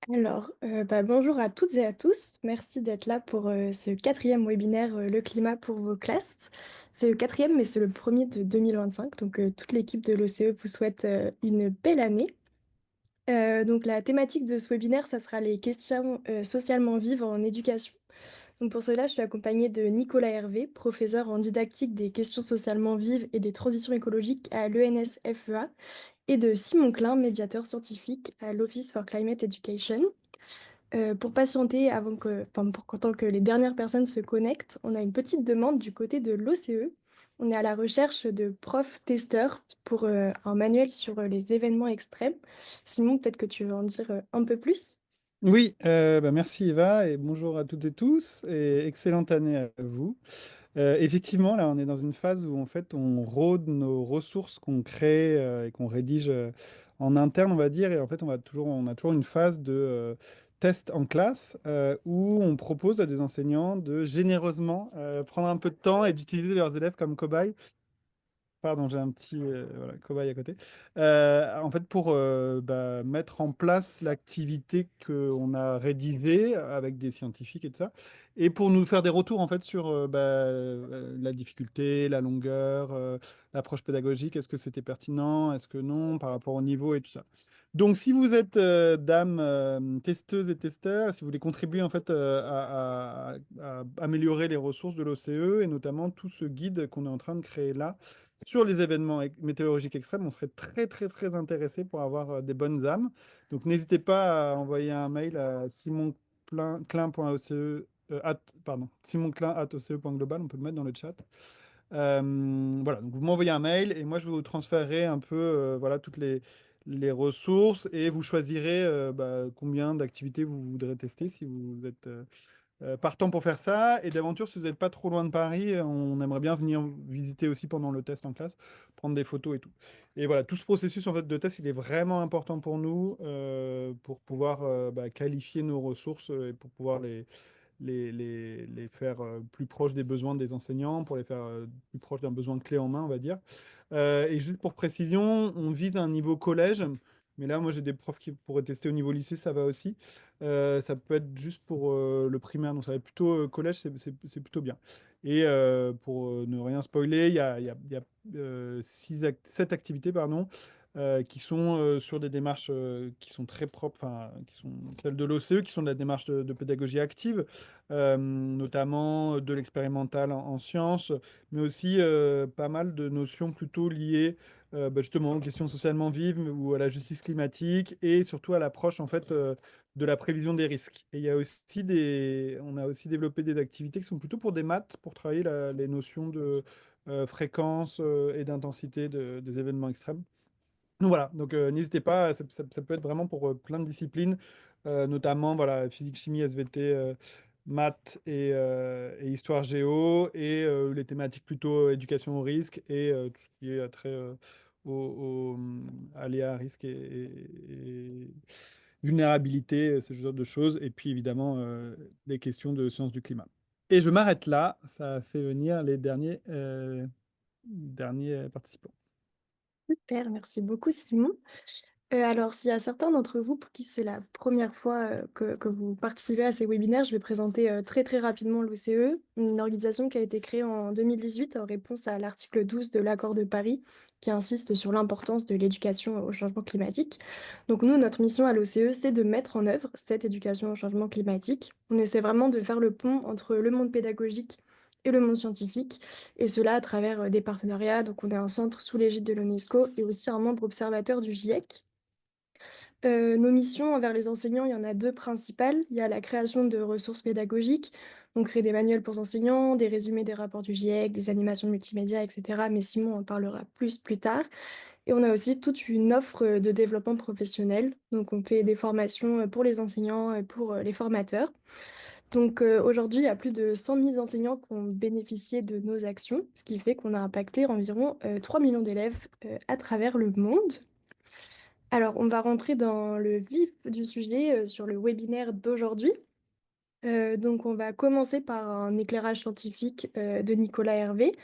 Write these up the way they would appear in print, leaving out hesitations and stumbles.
Bonjour à toutes et à tous. Merci d'être là pour ce quatrième webinaire Le climat pour vos classes. C'est le quatrième, mais c'est le premier de 2025. Toute l'équipe de l'OCE vous souhaite une belle année. La thématique de ce webinaire, ça sera les questions socialement vives en éducation. Donc, pour cela, je suis accompagnée de Nicolas Hervé, professeur en didactique des questions socialement vives et des transitions écologiques à l'ENSFEA, et de Simon Klein, médiateur scientifique à l'Office for Climate Education. Pour patienter pour qu'en tant que les dernières personnes se connectent, on a une petite demande du côté de l'OCE. On est à la recherche de profs testeurs pour un manuel sur les événements extrêmes. Simon, peut-être que tu veux en dire un peu plus? Oui, merci Eva et bonjour à toutes et tous et excellente année à vous. Effectivement, là, on est dans une phase où en fait on rôde nos ressources qu'on crée et qu'on rédige en interne, on va dire, et en fait on a toujours une phase de test en classe où on propose à des enseignants de généreusement prendre un peu de temps et d'utiliser leurs élèves comme cobayes. Pardon, j'ai un petit voilà, cobaye à côté. En fait, pour mettre en place l'activité qu'on a rédigée avec des scientifiques et tout ça, et pour nous faire des retours en fait sur la difficulté, la longueur, l'approche pédagogique, est-ce que c'était pertinent, est-ce que non, par rapport au niveau et tout ça. Donc, si vous êtes dame testeuse et testeur, si vous voulez contribuer en fait à améliorer les ressources de l'OCE et notamment tout ce guide qu'on est en train de créer là sur les événements météorologiques extrêmes, on serait très, très, très intéressé pour avoir des bonnes âmes. Donc, n'hésitez pas à envoyer un mail à simonclin.oce, pardon, simonclin@oce.global, on peut le mettre dans le chat. Voilà, donc vous m'envoyez un mail et moi je vous transférerai un peu voilà, toutes les ressources et vous choisirez combien d'activités vous voudrez tester si vous êtes partant pour faire ça. Et d'aventure, si vous n'êtes pas trop loin de Paris, on aimerait bien venir visiter aussi pendant le test en classe, prendre des photos et tout. Et voilà, tout ce processus en fait, de test, il est vraiment important pour nous pour pouvoir qualifier nos ressources et pour pouvoir les faire plus proches des besoins des enseignants, pour les faire plus proches d'un besoin clé en main, on va dire. Et juste pour précision, on vise un niveau collège. Mais là, moi, j'ai des profs qui pourraient tester au niveau lycée, ça va aussi. Ça peut être juste pour le primaire, donc ça va être plutôt collège, c'est plutôt bien. Et pour ne rien spoiler, il y a 7 activités, pardon, qui sont sur des démarches qui sont très propres, enfin, qui sont celles de l'OCE, qui sont de la démarche de pédagogie active, notamment de l'expérimental en sciences, mais aussi pas mal de notions plutôt liées justement aux questions socialement vives ou à la justice climatique et surtout à l'approche en fait de la prévision des risques. Et il y a aussi on a aussi développé des activités qui sont plutôt pour des maths, pour travailler les notions de fréquence et d'intensité des événements extrêmes. Donc voilà, donc n'hésitez pas, ça peut être vraiment pour plein de disciplines, notamment voilà, physique, chimie, SVT, maths et histoire géo, et les thématiques plutôt éducation au risque et tout ce qui est trait aléas, risques et vulnérabilité, ce genre de choses, et puis évidemment les questions de sciences du climat. Et je m'arrête là, ça fait venir les derniers participants. Super, merci beaucoup, Simon. S'il y a certains d'entre vous pour qui c'est la première fois que vous participez à ces webinaires, je vais présenter très très rapidement l'OCE, une organisation qui a été créée en 2018 en réponse à l'article 12 de l'accord de Paris qui insiste sur l'importance de l'éducation au changement climatique. Donc nous, notre mission à l'OCE, c'est de mettre en œuvre cette éducation au changement climatique. On essaie vraiment de faire le pont entre le monde pédagogique et le monde scientifique, et cela à travers des partenariats. Donc on est un centre sous l'égide de l'UNESCO et aussi un membre observateur du GIEC. Nos missions envers les enseignants, il y en a deux principales. Il y a la création de ressources pédagogiques, donc créer des manuels pour enseignants, des résumés des rapports du GIEC, des animations multimédia, etc. Mais Simon en parlera plus tard. Et on a aussi toute une offre de développement professionnel. Donc on fait des formations pour les enseignants et pour les formateurs. Aujourd'hui, il y a plus de 100 000 enseignants qui ont bénéficié de nos actions, ce qui fait qu'on a impacté environ 3 millions d'élèves à travers le monde. Alors, on va rentrer dans le vif du sujet sur le webinaire d'aujourd'hui. On va commencer par un éclairage scientifique de Nicolas Hervé,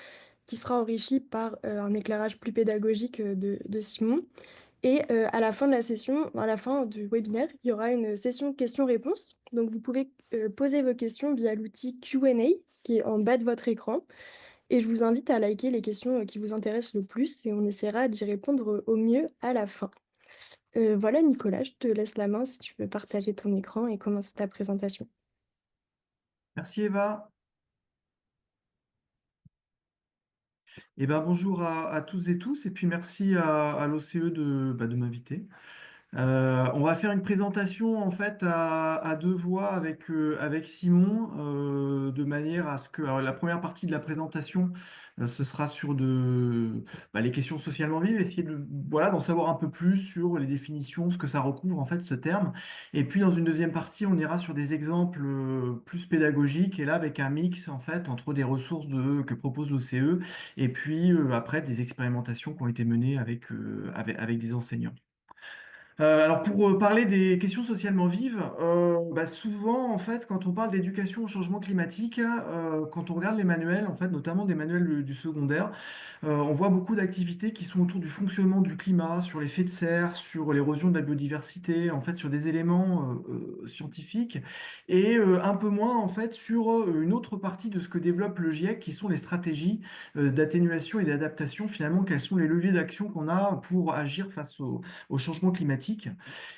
qui sera enrichi par un éclairage plus pédagogique de Simon. Et à la fin de la session, à la fin du webinaire, il y aura une session questions-réponses. Donc, vous pouvez poser vos questions via l'outil Q&A qui est en bas de votre écran. Et je vous invite à liker les questions qui vous intéressent le plus et on essaiera d'y répondre au mieux à la fin. Voilà, Nicolas, je te laisse la main si tu veux partager ton écran et commencer ta présentation. Merci Eva. Bonjour à toutes et tous et puis merci à l'OCE de m'inviter. On va faire une présentation en fait à deux voix avec Simon de manière à ce que alors, la première partie de la présentation ce sera sur les questions socialement vives, essayer voilà, d'en savoir un peu plus sur les définitions, ce que ça recouvre en fait ce terme. Et puis dans une deuxième partie, on ira sur des exemples plus pédagogiques et là avec un mix en fait entre des ressources que propose l'OCE et puis après des expérimentations qui ont été menées avec des enseignants. Alors pour parler des questions socialement vives, souvent en fait quand on parle d'éducation au changement climatique, quand on regarde les manuels, en fait notamment des manuels du secondaire, on voit beaucoup d'activités qui sont autour du fonctionnement du climat, sur l'effet de serre, sur l'érosion de la biodiversité, en fait sur des éléments scientifiques, et un peu moins en fait sur une autre partie de ce que développe le GIEC, qui sont les stratégies d'atténuation et d'adaptation. Finalement, quels sont les leviers d'action qu'on a pour agir face au changement climatique.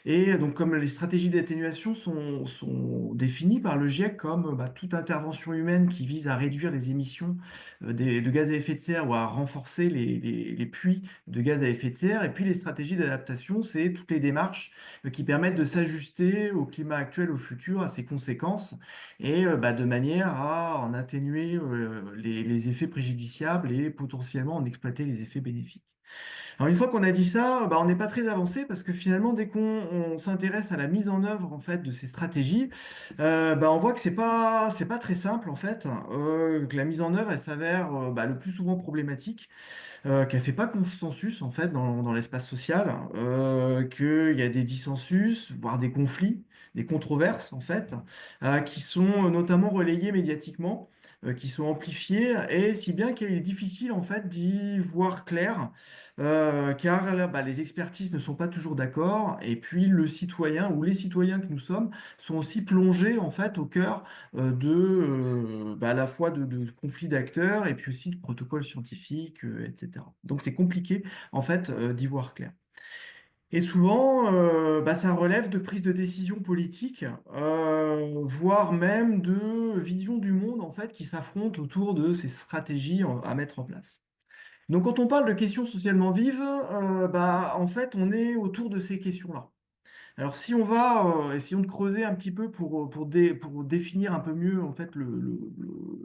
Et donc, comme les stratégies d'atténuation sont définies par le GIEC comme toute intervention humaine qui vise à réduire les émissions de gaz à effet de serre ou à renforcer les puits de gaz à effet de serre. Et puis, les stratégies d'adaptation, c'est toutes les démarches qui permettent de s'ajuster au climat actuel, au futur, à ses conséquences, et de manière à en atténuer les effets préjudiciables et potentiellement en exploiter les effets bénéfiques. Alors une fois qu'on a dit ça, on n'est pas très avancé parce que finalement, dès qu'on s'intéresse à la mise en œuvre en fait de ces stratégies, on voit que c'est pas très simple en fait, que la mise en œuvre elle s'avère le plus souvent problématique, qu'elle fait pas consensus en fait dans l'espace social, qu'il y a des dissensus, voire des conflits, des controverses en fait, qui sont notamment relayées médiatiquement, qui sont amplifiées, et si bien qu'il est difficile en fait d'y voir clair, car là, les expertises ne sont pas toujours d'accord, et puis le citoyen ou les citoyens que nous sommes sont aussi plongés en fait au cœur à la fois de conflits d'acteurs et puis aussi de protocoles scientifiques, etc. Donc c'est compliqué en fait d'y voir clair. Et souvent, ça relève de prises de décision politiques, voire même de vision du monde en fait qui s'affrontent autour de ces stratégies à mettre en place. Donc quand on parle de questions socialement vives, en fait on est autour de ces questions-là. Alors, si on va, essayons de creuser un petit peu pour définir un peu mieux en fait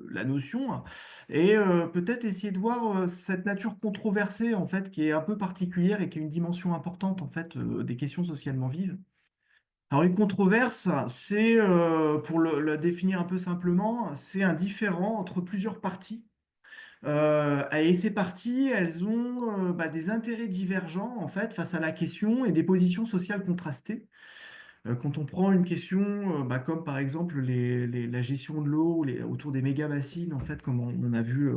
la notion, hein, et peut-être essayer de voir cette nature controversée en fait qui est un peu particulière et qui a une dimension importante en fait des questions socialement vives. Alors, une controverse, c'est pour le définir un peu simplement, c'est un différend entre plusieurs parties. Et ces parties, elles ont des intérêts divergents en fait face à la question et des positions sociales contrastées. Quand on prend une question, comme par exemple la gestion de l'eau autour des méga-bassines, en fait, comme on a vu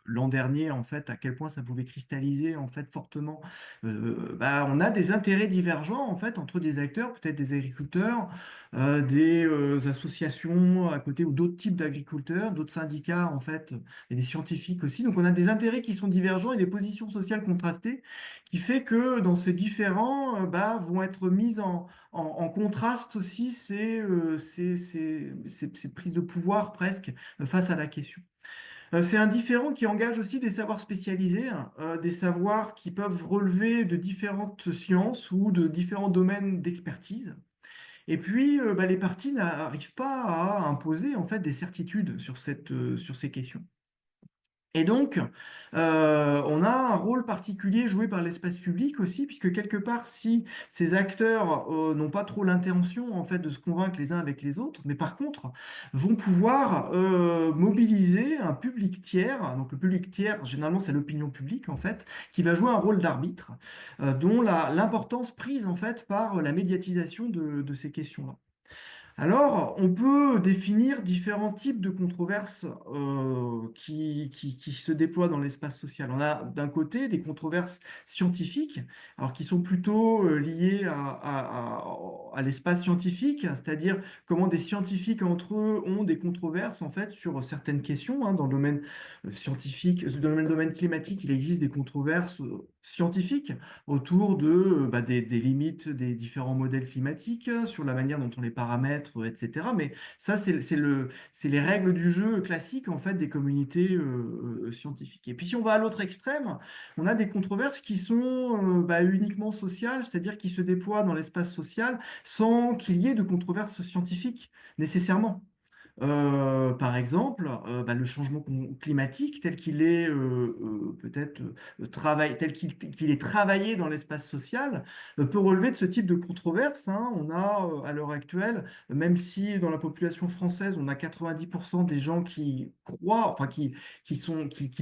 l'an dernier, en fait, à quel point ça pouvait cristalliser en fait fortement, on a des intérêts divergents en fait entre des acteurs, peut-être des agriculteurs, des associations à côté ou d'autres types d'agriculteurs, d'autres syndicats en fait, et des scientifiques aussi. Donc on a des intérêts qui sont divergents et des positions sociales contrastées, qui fait que dans ces différents, vont être mises en contraste aussi ces prises de pouvoir presque face à la question. C'est un différent qui engage aussi des savoirs spécialisés, hein, des savoirs qui peuvent relever de différentes sciences ou de différents domaines d'expertise. Et puis, les partis n'arrivent pas à imposer en fait des certitudes sur ces questions. Et donc, on a un rôle particulier joué par l'espace public aussi, puisque quelque part, si ces acteurs n'ont pas trop l'intention en fait de se convaincre les uns avec les autres, mais par contre vont pouvoir mobiliser un public tiers. Donc le public tiers, généralement, c'est l'opinion publique en fait, qui va jouer un rôle d'arbitre, dont l'importance prise en fait par la médiatisation de ces questions-là. Alors, on peut définir différents types de controverses qui se déploient dans l'espace social. On a d'un côté des controverses scientifiques, alors qui sont plutôt liées à l'espace scientifique, c'est-à-dire comment des scientifiques entre eux ont des controverses en fait sur certaines questions. Dans le domaine scientifique, dans le domaine climatique, il existe des controverses scientifiques autour des limites des différents modèles climatiques, sur la manière dont on les paramètre, etc. Mais ça, c'est les règles du jeu classiques en fait des communautés scientifiques. Et puis si on va à l'autre extrême, on a des controverses qui sont uniquement sociales, c'est-à-dire qui se déploient dans l'espace social sans qu'il y ait de controverses scientifiques nécessairement. Par exemple, le changement climatique tel qu'il est peut-être qu'il est travaillé dans l'espace social peut relever de ce type de controverse, hein. On a à l'heure actuelle, même si dans la population française, on a 90% des gens qui croient, enfin qui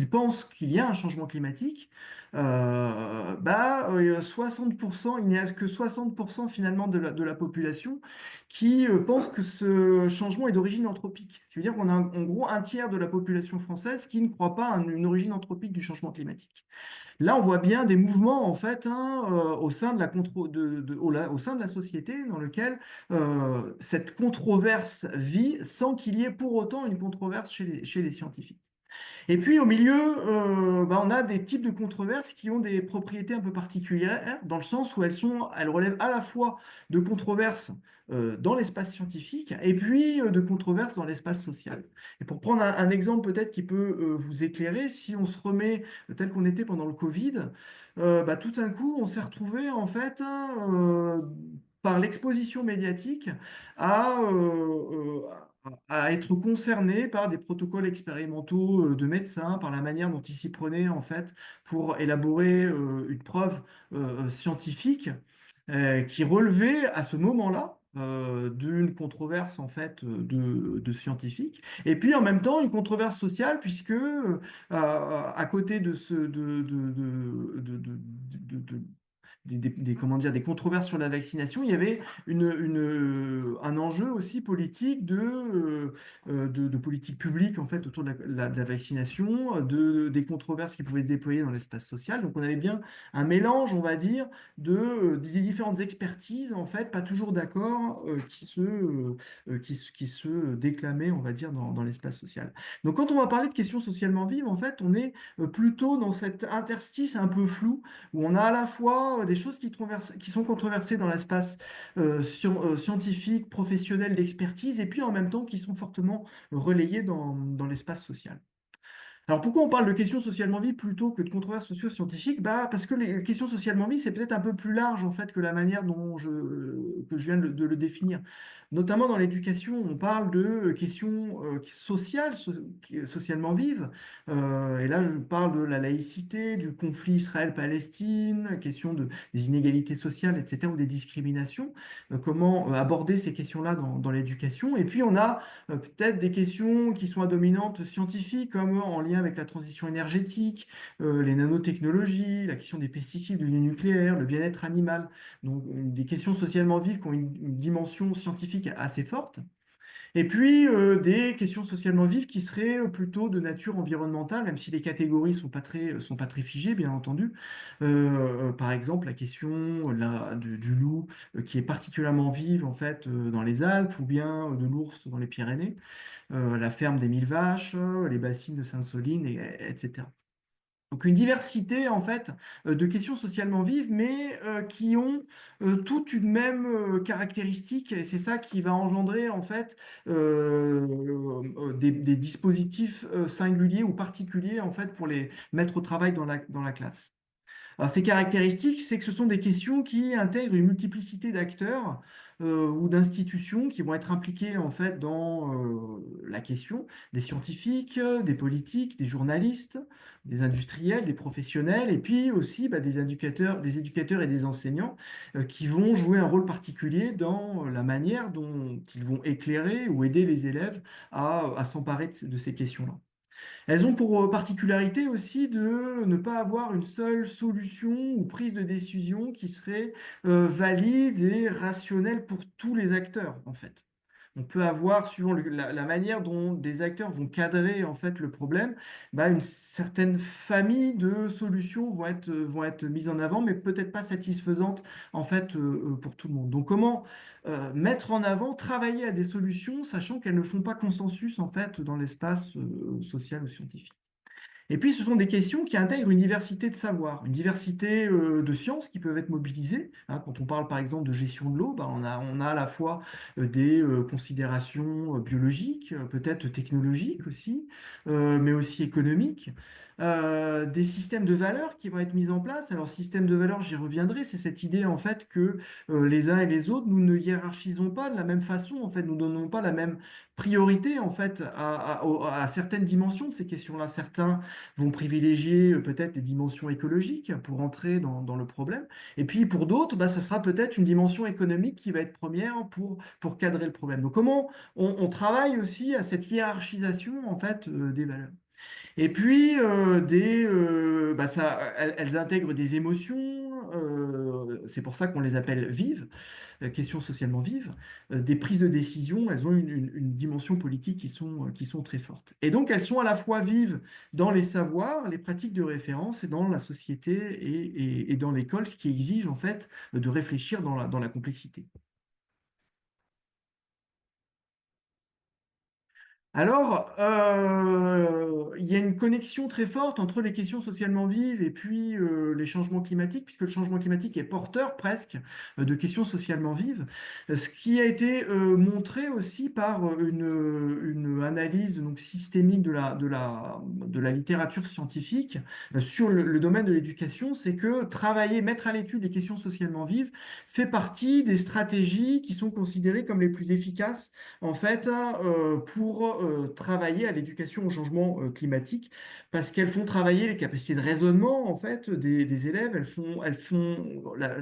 pensent qu'il y a un changement climatique, 60%, il n'y a que 60% finalement de la population qui pense que ce changement est d'origine anthropique. C'est-à-dire qu'on a en gros un tiers de la population française qui ne croit pas à une origine anthropique du changement climatique. Là, on voit bien des mouvements en fait au sein de au sein de la société dans lequel cette controverse vit sans qu'il y ait pour autant une controverse chez les scientifiques. Et puis au milieu, on a des types de controverses qui ont des propriétés un peu particulières, dans le sens où elles relèvent à la fois de controverses dans l'espace scientifique et puis de controverses dans l'espace social. Et pour prendre un exemple peut-être qui peut vous éclairer, si on se remet tel qu'on était pendant le Covid, tout d'un coup, on s'est retrouvé en fait par l'exposition médiatique à, euh, à être concerné par des protocoles expérimentaux de médecins, par la manière dont ils s'y prenaient en fait pour élaborer une preuve scientifique qui relevait à ce moment-là d'une controverse en fait de scientifiques et puis en même temps une controverse sociale puisque à côté de ce comment dire, des controverses sur la vaccination, il y avait un enjeu aussi politique de politique publique en fait autour de de la vaccination, des controverses qui pouvaient se déployer dans l'espace social. Donc on avait bien un mélange, on va dire, des différentes expertises en fait, pas toujours d'accord, qui se déclamaient, on va dire, dans l'espace social. Donc quand on va parler de questions socialement vives, en fait, on est plutôt dans cet interstice un peu flou où on a à la fois des choses qui sont controversées dans l'espace scientifique, professionnel, d'expertise, et puis en même temps qui sont fortement relayées dans l'espace social. Alors pourquoi on parle de questions socialement vives plutôt que de controverses socio-scientifiques? Parce que les questions socialement vives, c'est peut-être un peu plus large en fait que la manière que je viens de le définir. Notamment dans l'éducation, on parle de questions sociales, socialement vives. Et là, je parle de la laïcité, du conflit Israël-Palestine, question des inégalités sociales, etc., ou des discriminations. Comment aborder ces questions-là dans l'éducation? Et puis on a peut-être des questions qui sont à dominante scientifique, comme en lien avec la transition énergétique, les nanotechnologies, la question des pesticides, du nucléaire, le bien-être animal. Donc, des questions socialement vives qui ont une dimension scientifique assez forte. Et puis, des questions socialement vives qui seraient plutôt de nature environnementale, même si les catégories sont pas très figées, bien entendu. Par exemple, la question du loup, qui est particulièrement vive, en fait, dans les Alpes, ou bien de l'ours dans les Pyrénées, la ferme des 1000 vaches, les bassines de Sainte-Soline, etc. Donc une diversité en fait de questions socialement vives, mais qui ont toutes une même caractéristique, et c'est ça qui va engendrer en fait des dispositifs singuliers ou particuliers en fait pour les mettre au travail dans la classe. Alors, ces caractéristiques, c'est que ce sont des questions qui intègrent une multiplicité d'acteurs ou d'institutions qui vont être impliquées en fait dans la question, des scientifiques, des politiques, des journalistes, des industriels, des professionnels, et puis aussi des éducateurs et des enseignants qui vont jouer un rôle particulier dans la manière dont ils vont éclairer ou aider les élèves à s'emparer de ces questions-là. Elles ont pour particularité aussi de ne pas avoir une seule solution ou prise de décision qui serait valide et rationnelle pour tous les acteurs, en fait. On peut avoir, suivant la manière dont des acteurs vont cadrer en fait le problème, bah, une certaine famille de solutions vont être mises en avant, mais peut-être pas satisfaisantes en fait pour tout le monde. Donc comment mettre en avant, travailler à des solutions, sachant qu'elles ne font pas consensus en fait dans l'espace social ou scientifique. Et puis, ce sont des questions qui intègrent une diversité de savoirs, une diversité de sciences qui peuvent être mobilisées, hein. Quand on parle par exemple de gestion de l'eau, bah, on a à la fois des considérations biologiques, peut-être technologiques aussi, mais aussi économiques, des systèmes de valeurs qui vont être mis en place. Alors, système de valeurs, j'y reviendrai, c'est cette idée en fait que les uns et les autres, nous ne hiérarchisons pas de la même façon, en fait, nous ne donnons pas la même priorité en fait à certaines dimensions de ces questions-là. Certains vont privilégier peut-être les dimensions écologiques pour entrer dans le problème. Et puis pour d'autres, bah, ce sera peut-être une dimension économique qui va être première pour cadrer le problème. Donc comment on travaille aussi à cette hiérarchisation en fait des valeurs. Et puis, elles intègrent des émotions, c'est pour ça qu'on les appelle vives, questions socialement vives, des prises de décision, elles ont une dimension politique qui sont très fortes. Et donc, elles sont à la fois vives dans les savoirs, les pratiques de référence et dans la société et dans l'école, ce qui exige en fait de réfléchir dans la complexité. Alors, il y a une connexion très forte entre les questions socialement vives et puis les changements climatiques, puisque le changement climatique est porteur presque de questions socialement vives, ce qui a été montré aussi par une analyse donc, systémique de la littérature scientifique sur le domaine de l'éducation, c'est que travailler, mettre à l'étude les questions socialement vives fait partie des stratégies qui sont considérées comme les plus efficaces en fait, pour travailler à l'éducation au changement climatique, parce qu'elles font travailler les capacités de raisonnement en fait des élèves.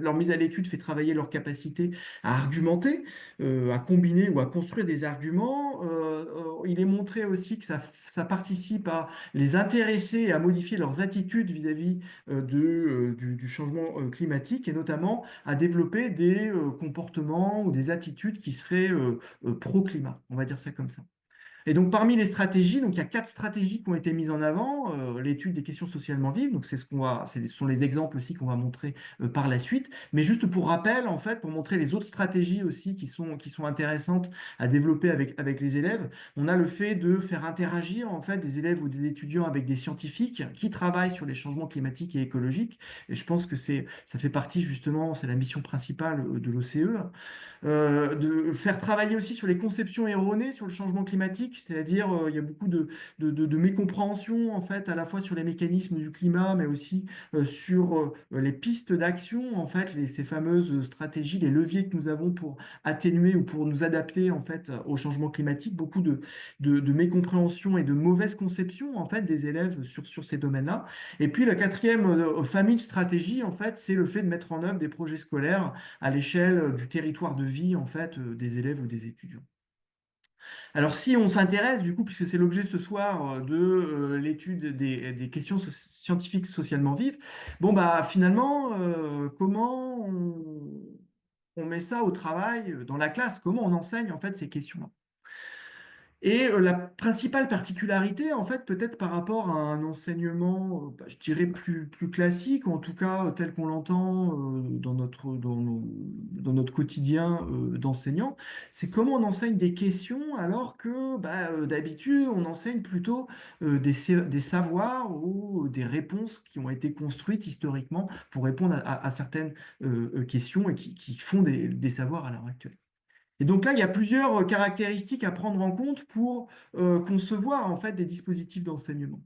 Leur mise à l'étude fait travailler leur capacité à argumenter, à combiner ou à construire des arguments. Il est montré aussi que ça participe à les intéresser et à modifier leurs attitudes vis-à-vis du changement climatique et notamment à développer des comportements ou des attitudes qui seraient pro-climat, on va dire ça comme ça. Et donc, parmi les stratégies, donc il y a 4 stratégies qui ont été mises en avant. L'étude des questions socialement vives, donc ce sont les exemples aussi qu'on va montrer par la suite. Mais juste pour rappel, en fait, pour montrer les autres stratégies aussi qui sont intéressantes à développer avec les élèves, on a le fait de faire interagir en fait des élèves ou des étudiants avec des scientifiques qui travaillent sur les changements climatiques et écologiques. Et je pense que ça fait partie justement, c'est la mission principale de l'OCE, de faire travailler aussi sur les conceptions erronées sur le changement climatique, c'est-à-dire il y a beaucoup de mécompréhension en fait à la fois sur les mécanismes du climat, mais aussi sur les pistes d'action en fait, ces fameuses stratégies, les leviers que nous avons pour atténuer ou pour nous adapter en fait au changement climatique, beaucoup de mécompréhension et de mauvaise conception en fait des élèves sur ces domaines-là. Et puis la quatrième famille de stratégies en fait, c'est le fait de mettre en œuvre des projets scolaires à l'échelle du territoire de vie en fait des élèves ou des étudiants. Alors si on s'intéresse du coup, puisque c'est l'objet ce soir de l'étude des questions scientifiques socialement vives, bon bah finalement comment on met ça au travail dans la classe, comment on enseigne en fait ces questions-là. Et la principale particularité, en fait, peut-être par rapport à un enseignement, bah, je dirais plus classique, ou en tout cas tel qu'on l'entend dans notre quotidien d'enseignant, c'est comment on enseigne des questions alors que bah, d'habitude on enseigne plutôt des savoirs ou des réponses qui ont été construites historiquement pour répondre à certaines questions et qui font des savoirs à l'heure actuelle. Et donc là, il y a plusieurs caractéristiques à prendre en compte pour concevoir en fait des dispositifs d'enseignement.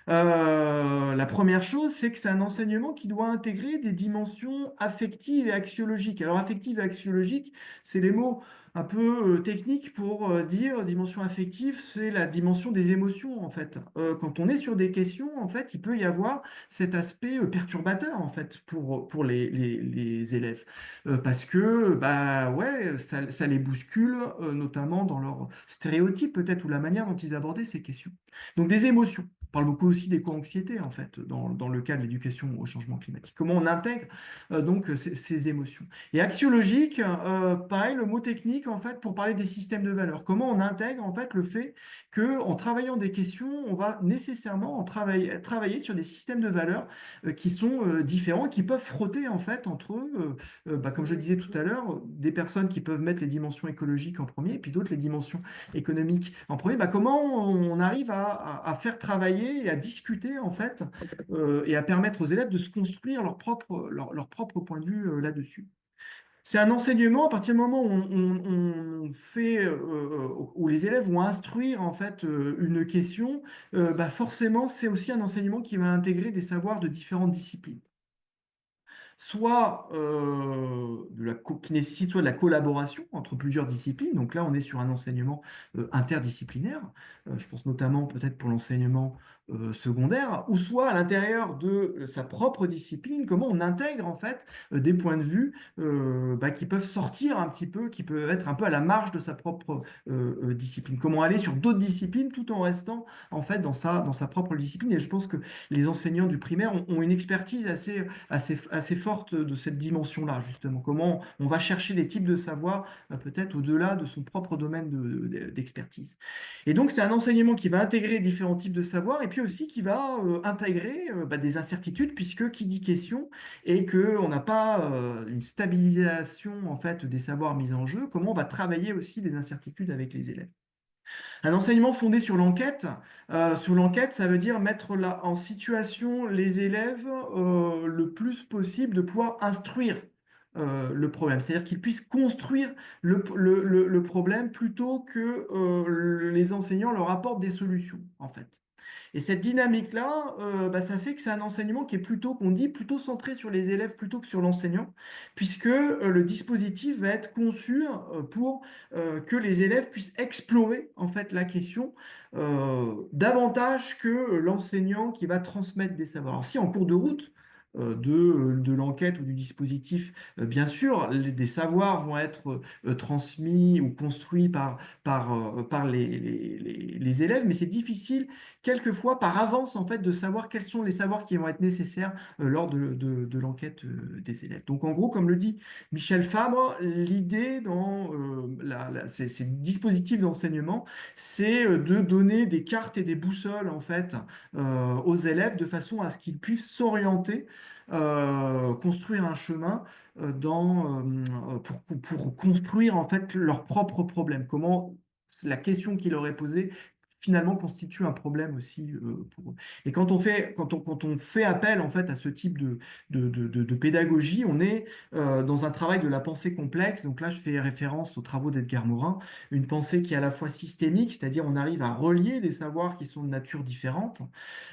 La première chose, c'est que c'est un enseignement qui doit intégrer des dimensions affectives et axiologiques. Alors, affectives et axiologiques, c'est les mots un peu techniques pour dire dimension affective, c'est la dimension des émotions, en fait. Quand on est sur des questions, en fait, il peut y avoir cet aspect perturbateur, en fait, pour les élèves. Parce que, bah ouais, ça les bouscule, notamment dans leurs stéréotypes, peut-être, ou la manière dont ils abordaient ces questions. Donc, des émotions. On parle beaucoup aussi d'éco-anxiété, en fait, dans le cas de l'éducation au changement climatique. Comment on intègre donc ces émotions. Et axiologique, pareil, le mot technique, en fait, pour parler des systèmes de valeurs. Comment on intègre, en fait, le fait qu'en travaillant des questions, on va nécessairement travailler sur des systèmes de valeurs qui sont différents, qui peuvent frotter, en fait, entre eux. Comme je le disais tout à l'heure, des personnes qui peuvent mettre les dimensions écologiques en premier, et puis d'autres les dimensions économiques en premier. Comment on arrive à faire travailler et à discuter, en fait, et à permettre aux élèves de se construire leur propre point de vue là-dessus. C'est un enseignement à partir du moment où on fait, où les élèves vont instruire en fait une question, forcément c'est aussi un enseignement qui va intégrer des savoirs de différentes disciplines soit qui nécessite soit de la collaboration entre plusieurs disciplines. Donc là, on est sur un enseignement interdisciplinaire. Je pense notamment peut-être pour l'enseignement secondaire, ou soit à l'intérieur de sa propre discipline, comment on intègre en fait des points de vue qui peuvent sortir un petit peu, qui peuvent être un peu à la marge de sa propre discipline. Comment aller sur d'autres disciplines tout en restant en fait dans sa propre discipline. Et je pense que les enseignants du primaire ont une expertise assez forte de cette dimension-là, justement. Comment on va chercher des types de savoir peut-être au-delà de son propre domaine d'expertise. Et donc, c'est un enseignement qui va intégrer différents types de savoirs et puis aussi qui va intégrer des incertitudes, puisque qui dit question et qu'on n'a pas une stabilisation en fait des savoirs mis en jeu, comment on va travailler aussi les incertitudes avec les élèves. Un enseignement fondé sur l'enquête, ça veut dire mettre en situation les élèves le plus possible de pouvoir instruire le problème. C'est-à-dire qu'ils puissent construire le problème plutôt que les enseignants leur apportent des solutions, en fait. Et cette dynamique-là, ça fait que c'est un enseignement qui est plutôt, qu'on dit, plutôt centré sur les élèves plutôt que sur l'enseignant, puisque le dispositif va être conçu pour que les élèves puissent explorer en fait la question davantage que l'enseignant qui va transmettre des savoirs. Alors si en cours de route, de l'enquête ou du dispositif, bien sûr, des savoirs vont être transmis ou construits par les élèves, mais c'est difficile quelquefois par avance en fait de savoir quels sont les savoirs qui vont être nécessaires lors de l'enquête des élèves. Donc en gros, comme le dit Michel Fabre, l'idée dans ces dispositifs d'enseignement, c'est de donner des cartes et des boussoles en fait aux élèves de façon à ce qu'ils puissent s'orienter, construire un chemin pour construire en fait leurs propres problèmes. Comment la question qui leur est posée finalement constitue un problème aussi pour eux. Et quand on fait appel en fait à ce type de pédagogie, on est dans un travail de la pensée complexe. Donc là, je fais référence aux travaux d'Edgar Morin, une pensée qui est à la fois systémique, c'est-à-dire on arrive à relier des savoirs qui sont de nature différente,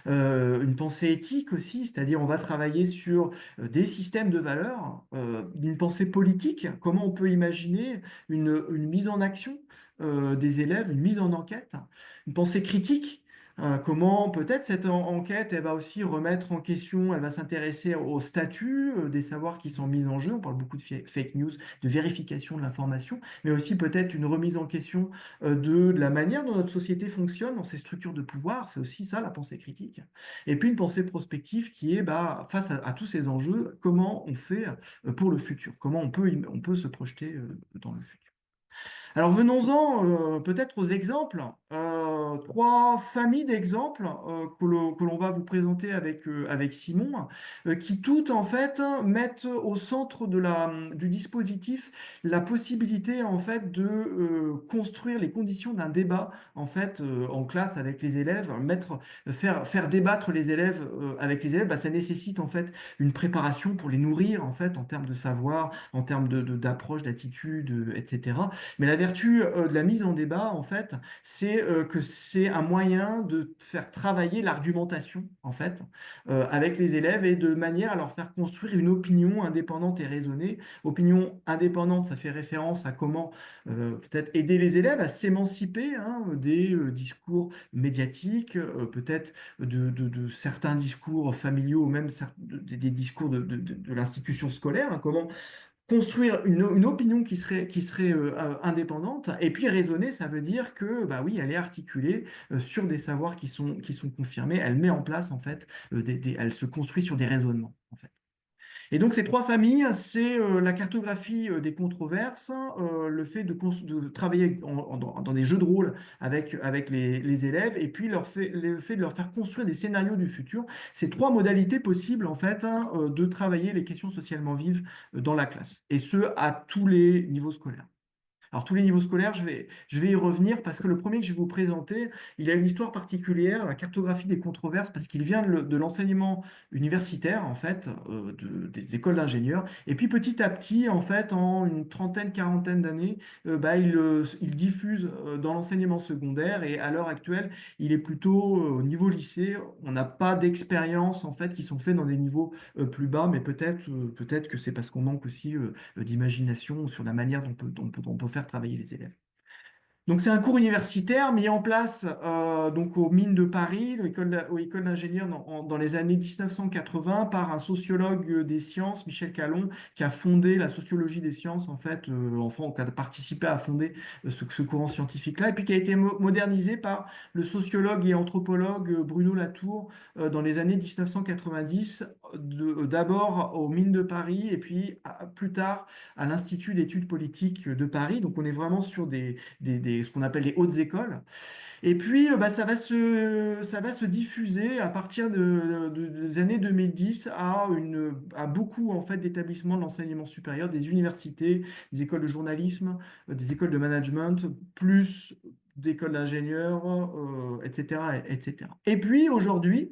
une pensée éthique aussi, c'est-à-dire on va travailler sur des systèmes de valeurs, une pensée politique, comment on peut imaginer une mise en action des élèves, une mise en enquête, une pensée critique. Comment peut-être cette enquête, elle va aussi remettre en question, elle va s'intéresser au statut des savoirs qui sont mis en jeu. On parle beaucoup de fake news, de vérification de l'information, mais aussi peut-être une remise en question de la manière dont notre société fonctionne dans ses structures de pouvoir. C'est aussi ça, la pensée critique. Et puis une pensée prospective qui est, face à tous ces enjeux, comment on fait pour le futur, comment on peut se projeter dans le futur. Alors venons-en peut-être aux exemples. Trois familles d'exemples que l'on va vous présenter avec Simon, qui toutes en fait mettent au centre du dispositif la possibilité en fait de construire les conditions d'un débat en fait en classe avec les élèves, faire débattre les élèves avec les élèves, ça nécessite en fait une préparation pour les nourrir en fait en termes de savoir, en termes d'approche, d'attitude, etc. Mais la vertu de la mise en débat, en fait, c'est que c'est un moyen de faire travailler l'argumentation, en fait, avec les élèves et de manière à leur faire construire une opinion indépendante et raisonnée. Opinion indépendante, ça fait référence à comment peut-être aider les élèves à s'émanciper des discours médiatiques, peut-être de certains discours familiaux, ou même des discours de l'institution scolaire. Comment construire une opinion qui serait indépendante. Et puis raisonner, ça veut dire que, bah oui, elle est articulée sur des savoirs qui sont confirmés. Elle met en place, en fait, elle se construit sur des raisonnements, en fait. Et donc ces trois familles, c'est la cartographie des controverses, le fait de travailler dans des jeux de rôle avec les élèves, et puis le fait de leur faire construire des scénarios du futur. C'est trois modalités possibles en fait de travailler les questions socialement vives dans la classe, et ce à tous les niveaux scolaires. Alors, tous les niveaux scolaires, je vais y revenir parce que le premier que je vais vous présenter, il a une histoire particulière, la cartographie des controverses, parce qu'il vient de l'enseignement universitaire, en fait, des écoles d'ingénieurs. Et puis, petit à petit, en fait, en une trentaine, quarantaine d'années, bah, il diffuse dans l'enseignement secondaire. Et à l'heure actuelle, il est plutôt au niveau lycée. On n'a pas d'expériences, en fait, qui sont faites dans des niveaux plus bas, mais peut-être que c'est parce qu'on manque aussi d'imagination sur la manière dont on peut faire travailler les élèves. Donc c'est un cours universitaire mis en place donc aux mines de Paris, aux écoles d'ingénieurs dans les années 1980 par un sociologue des sciences, Michel Calon, qui a fondé la sociologie des sciences en fait, enfin qui a participé à fonder ce courant scientifique-là, et puis qui a été modernisé par le sociologue et anthropologue Bruno Latour dans les années 1990, d'abord aux mines de Paris et puis plus tard à l'Institut d'études politiques de Paris. Donc on est vraiment sur ce qu'on appelle les hautes écoles. Et puis, bah, ça va se diffuser à partir des années 2010 à beaucoup en fait, d'établissements de l'enseignement supérieur, des universités, des écoles de journalisme, des écoles de management, plus d'écoles d'ingénieurs, etc., etc. Et puis, aujourd'hui,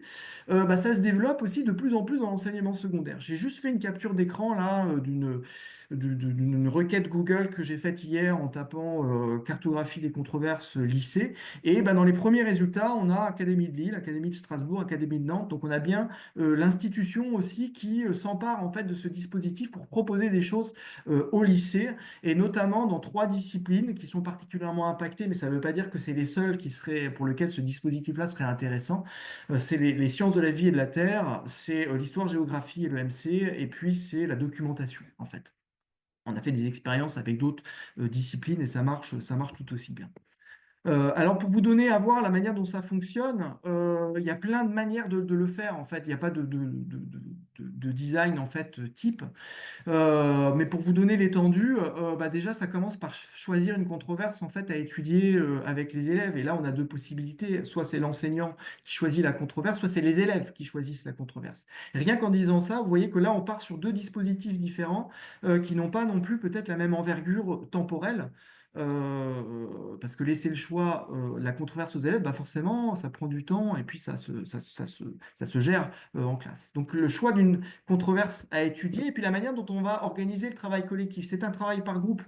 bah, ça se développe aussi de plus en plus dans l'enseignement secondaire. J'ai juste fait une capture d'écran là d'une requête Google que j'ai faite hier en tapant cartographie des controverses lycée. Et ben, dans les premiers résultats, on a Académie de Lille, Académie de Strasbourg, Académie de Nantes. Donc on a bien l'institution aussi qui s'empare en fait de ce dispositif pour proposer des choses au lycée, et notamment dans trois disciplines qui sont particulièrement impactées, mais ça ne veut pas dire que c'est les seules pour lesquelles ce dispositif-là serait intéressant. C'est les sciences de la vie et de la terre, c'est l'histoire-géographie et le MC, et puis c'est la documentation en fait. On a fait des expériences avec d'autres disciplines et ça marche tout aussi bien. Alors pour vous donner à voir la manière dont ça fonctionne, il y a plein de manières de le faire en fait. Il n'y a pas de design en fait type. Mais pour vous donner l'étendue, bah déjà ça commence par choisir une controverse en fait à étudier avec les élèves. Et là on a deux possibilités. Soit c'est l'enseignant qui choisit la controverse, soit c'est les élèves qui choisissent la controverse. Et rien qu'en disant ça, vous voyez que là on part sur deux dispositifs différents qui n'ont pas non plus peut-être la même envergure temporelle. Parce que laisser le choix, la controverse aux élèves, bah forcément, ça prend du temps et puis ça se gère en classe. Donc le choix d'une controverse à étudier et puis la manière dont on va organiser le travail collectif. C'est un travail par groupe.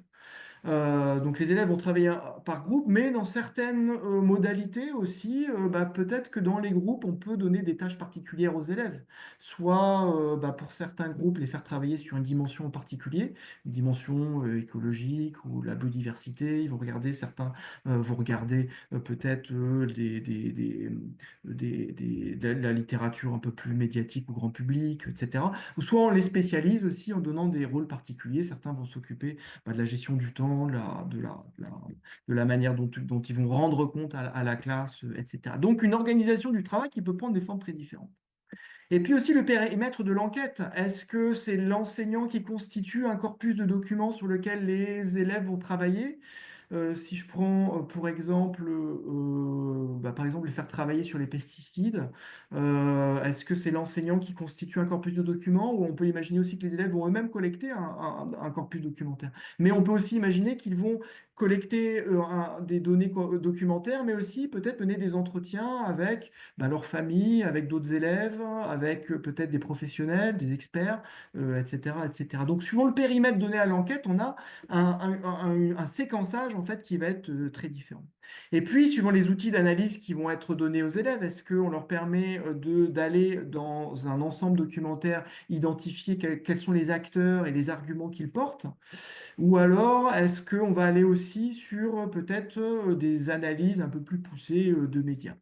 Donc les élèves vont travailler par groupe, mais dans certaines modalités aussi, bah, peut-être que dans les groupes, on peut donner des tâches particulières aux élèves. Soit bah, pour certains groupes, les faire travailler sur une dimension en particulier, une dimension écologique ou la biodiversité. Ils vont regarder, certains vont regarder peut-être de la littérature un peu plus médiatique ou grand public, etc. Ou soit on les spécialise aussi en donnant des rôles particuliers. Certains vont s'occuper de la gestion du temps, de la manière dont ils vont rendre compte à la classe, etc. Donc une organisation du travail qui peut prendre des formes très différentes. Et puis aussi le périmètre de l'enquête. Est-ce que c'est l'enseignant qui constitue un corpus de documents sur lequel les élèves vont travailler? Si je prends pour exemple, bah, par exemple, les faire travailler sur les pesticides, est-ce que c'est l'enseignant qui constitue un corpus de documents, ou on peut imaginer aussi que les élèves vont eux-mêmes collecter un corpus documentaire. Mais on peut aussi imaginer qu'ils vont collecter des données documentaires, mais aussi peut-être mener des entretiens avec bah, leur famille, avec d'autres élèves, avec peut-être des professionnels, des experts, etc., etc. Donc, suivant le périmètre donné à l'enquête, on a un séquençage en fait qui va être très différent. Et puis, suivant les outils d'analyse qui vont être donnés aux élèves, est-ce qu'on leur permet d'aller dans un ensemble documentaire, identifier quels sont les acteurs et les arguments qu'ils portent? Ou alors, est-ce qu'on va aller aussi sur peut-être des analyses un peu plus poussées de médias?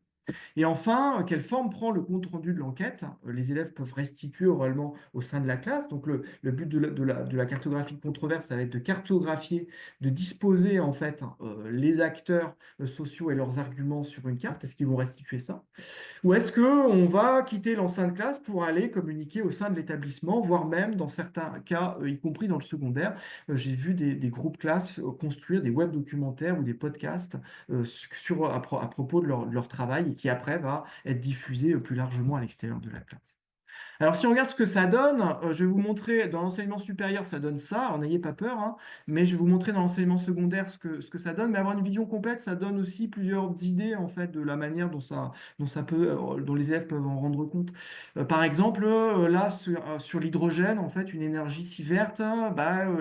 Et enfin, quelle forme prend le compte-rendu de l'enquête? Les élèves peuvent restituer oralement au sein de la classe. Donc, le but de la cartographie de controverse, ça va être de cartographier, de disposer en fait les acteurs sociaux et leurs arguments sur une carte. Est-ce qu'ils vont restituer ça? Ou est-ce qu'on va quitter l'enceinte classe pour aller communiquer au sein de l'établissement, voire même dans certains cas, y compris dans le secondaire, j'ai vu des groupes classes construire des web documentaires ou des podcasts à propos de leur travail et qui après va être diffusé plus largement à l'extérieur de la classe. Alors, si on regarde ce que ça donne, je vais vous montrer dans l'enseignement supérieur, ça donne ça. Alors, n'ayez pas peur, hein, mais je vais vous montrer dans l'enseignement secondaire ce que ça donne. Mais avoir une vision complète, ça donne aussi plusieurs idées en fait de la manière dont les élèves peuvent en rendre compte. Par exemple, là, sur l'hydrogène, en fait, une énergie si verte,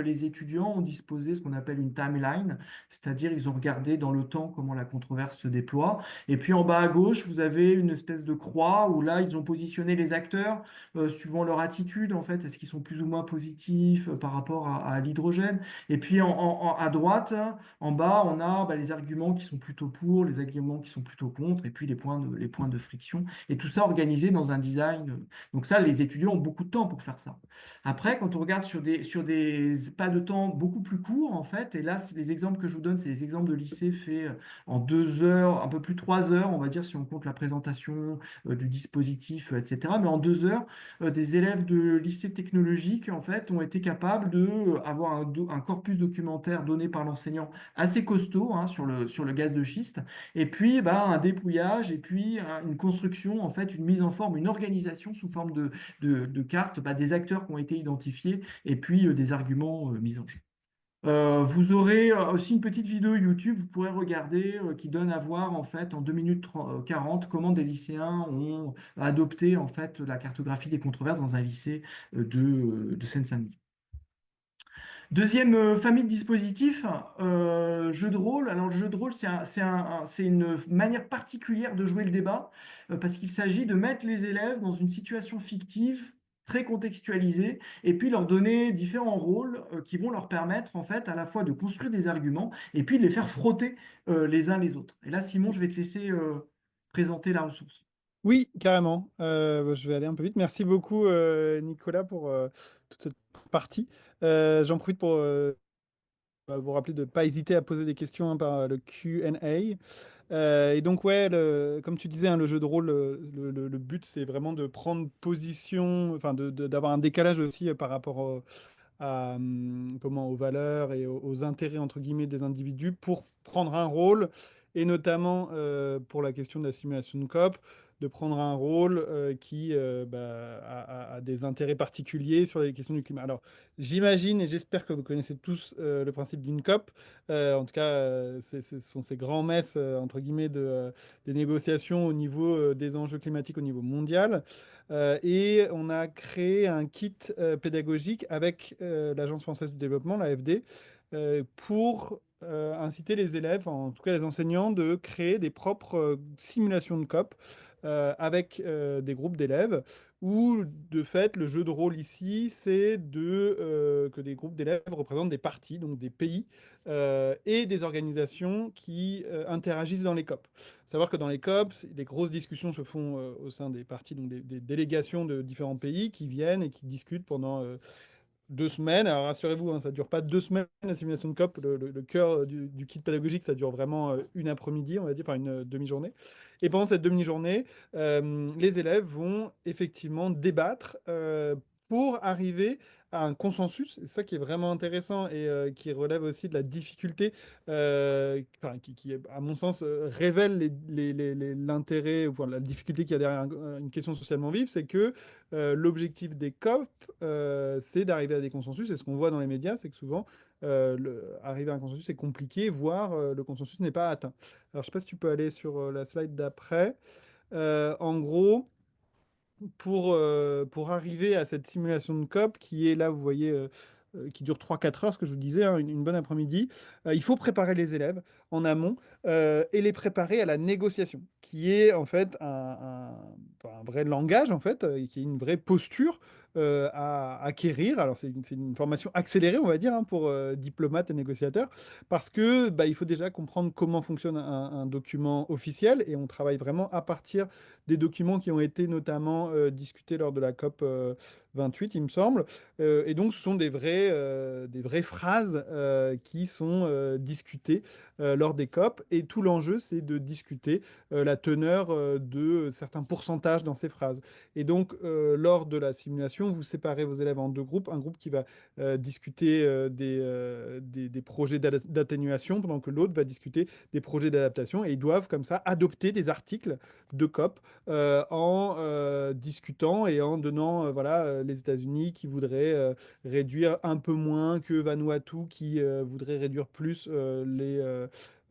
les étudiants ont disposé ce qu'on appelle une timeline, c'est-à-dire ils ont regardé dans le temps comment la controverse se déploie. Et puis en bas à gauche, vous avez une espèce de croix où là, ils ont positionné les acteurs suivant leur attitude, en fait, est-ce qu'ils sont plus ou moins positifs par rapport à l'hydrogène. Et puis à droite, en bas, on a les arguments qui sont plutôt pour, les arguments qui sont plutôt contre, et puis les points de friction. Et tout ça organisé dans un design. Donc ça, les étudiants ont beaucoup de temps pour faire ça. Après, quand on regarde sur des pas de temps beaucoup plus courts, en fait, et là, les exemples que je vous donne, c'est les exemples de lycée faits en 2 heures, un peu plus de 3 heures, on va dire, si on compte la présentation du dispositif, etc. Mais en 2 heures, des élèves de lycée technologique, en fait, ont été capables de avoir un corpus documentaire donné par l'enseignant assez costaud hein, sur le gaz de schiste, et puis un dépouillage, et puis une construction, en fait, une mise en forme, une organisation sous forme de cartes, des acteurs qui ont été identifiés, et puis des arguments mis en jeu. Vous aurez aussi une petite vidéo YouTube, vous pourrez regarder, qui donne à voir en fait en 2 minutes 40 comment des lycéens ont adopté en fait la cartographie des controverses dans un lycée de Seine-Saint-Denis. Deuxième famille de dispositifs, jeu de rôle. Alors, le jeu de rôle, c'est une manière particulière de jouer le débat, parce qu'il s'agit de mettre les élèves dans une situation fictive, très contextualisée, et puis leur donner différents rôles qui vont leur permettre, en fait, à la fois de construire des arguments, et puis de les faire frotter les uns les autres. Et là, Simon, je vais te laisser présenter la ressource. Oui, carrément. Je vais aller un peu vite. Merci beaucoup, Nicolas, pour toute cette partie. J'en profite pour vous rappeler de ne pas hésiter à poser des questions hein, par le Q&A. Et donc, ouais, comme tu disais, hein, le jeu de rôle, le but, c'est vraiment de prendre position, enfin, d'avoir un décalage aussi par rapport aux valeurs et aux intérêts, entre guillemets, des individus pour prendre un rôle, et notamment pour la question de la simulation de COP, de prendre un rôle qui a des intérêts particuliers sur les questions du climat. Alors, j'imagine et j'espère que vous connaissez tous le principe d'une COP. En tout cas, ce sont ces grands messes, entre guillemets, des négociations au niveau des enjeux climatiques au niveau mondial. Et on a créé un kit pédagogique avec l'Agence française du développement, l'AFD, pour inciter les élèves, en tout cas les enseignants, de créer des propres simulations de COP avec des groupes d'élèves, où de fait le jeu de rôle ici, c'est que des groupes d'élèves représentent des partis, donc des pays, et des organisations qui interagissent dans les COP. Savoir que dans les COP, des grosses discussions se font au sein des partis, donc des délégations de différents pays qui viennent et qui discutent pendant 2 semaines. Alors rassurez-vous, hein, ça ne dure pas 2 semaines la simulation de COP. Le cœur du kit pédagogique, ça dure vraiment une après-midi, on va dire, enfin une demi-journée. Et pendant cette demi-journée, les élèves vont effectivement débattre pour arriver à un consensus. C'est ça qui est vraiment intéressant et qui relève aussi de la difficulté, enfin, qui, à mon sens, révèle l'intérêt, enfin, la difficulté qu'il y a derrière une question socialement vive, c'est que l'objectif des COP, c'est d'arriver à des consensus. Et ce qu'on voit dans les médias, c'est que souvent, arriver à un consensus, c'est compliqué, voire le consensus n'est pas atteint. Alors, je ne sais pas si tu peux aller sur la slide d'après. En gros, pour arriver à cette simulation de COP qui est là, vous voyez, qui dure 3 4 heures, ce que je vous disais, hein, une bonne après-midi, il faut préparer les élèves en amont et les préparer à la négociation, qui est en fait enfin, un vrai langage, en fait, qui est une vraie posture à acquérir. Alors, c'est une formation accélérée, on va dire, hein, pour diplomates et négociateurs, parce que bah, il faut déjà comprendre comment fonctionne un document officiel, et on travaille vraiment à partir des documents qui ont été notamment discutés lors de la COP 28, il me semble. Et donc, ce sont des vraies phrases qui sont discutées lors des COP. Et tout l'enjeu, c'est de discuter la teneur de certains pourcentages dans ces phrases. Et donc, lors de la simulation, vous séparez vos élèves en deux groupes. Un groupe qui va discuter des projets d'atténuation, pendant que l'autre va discuter des projets d'adaptation. Et ils doivent, comme ça, adopter des articles de COP en discutant et en donnant voilà, les États-Unis qui voudraient réduire un peu moins que Vanuatu qui voudrait réduire plus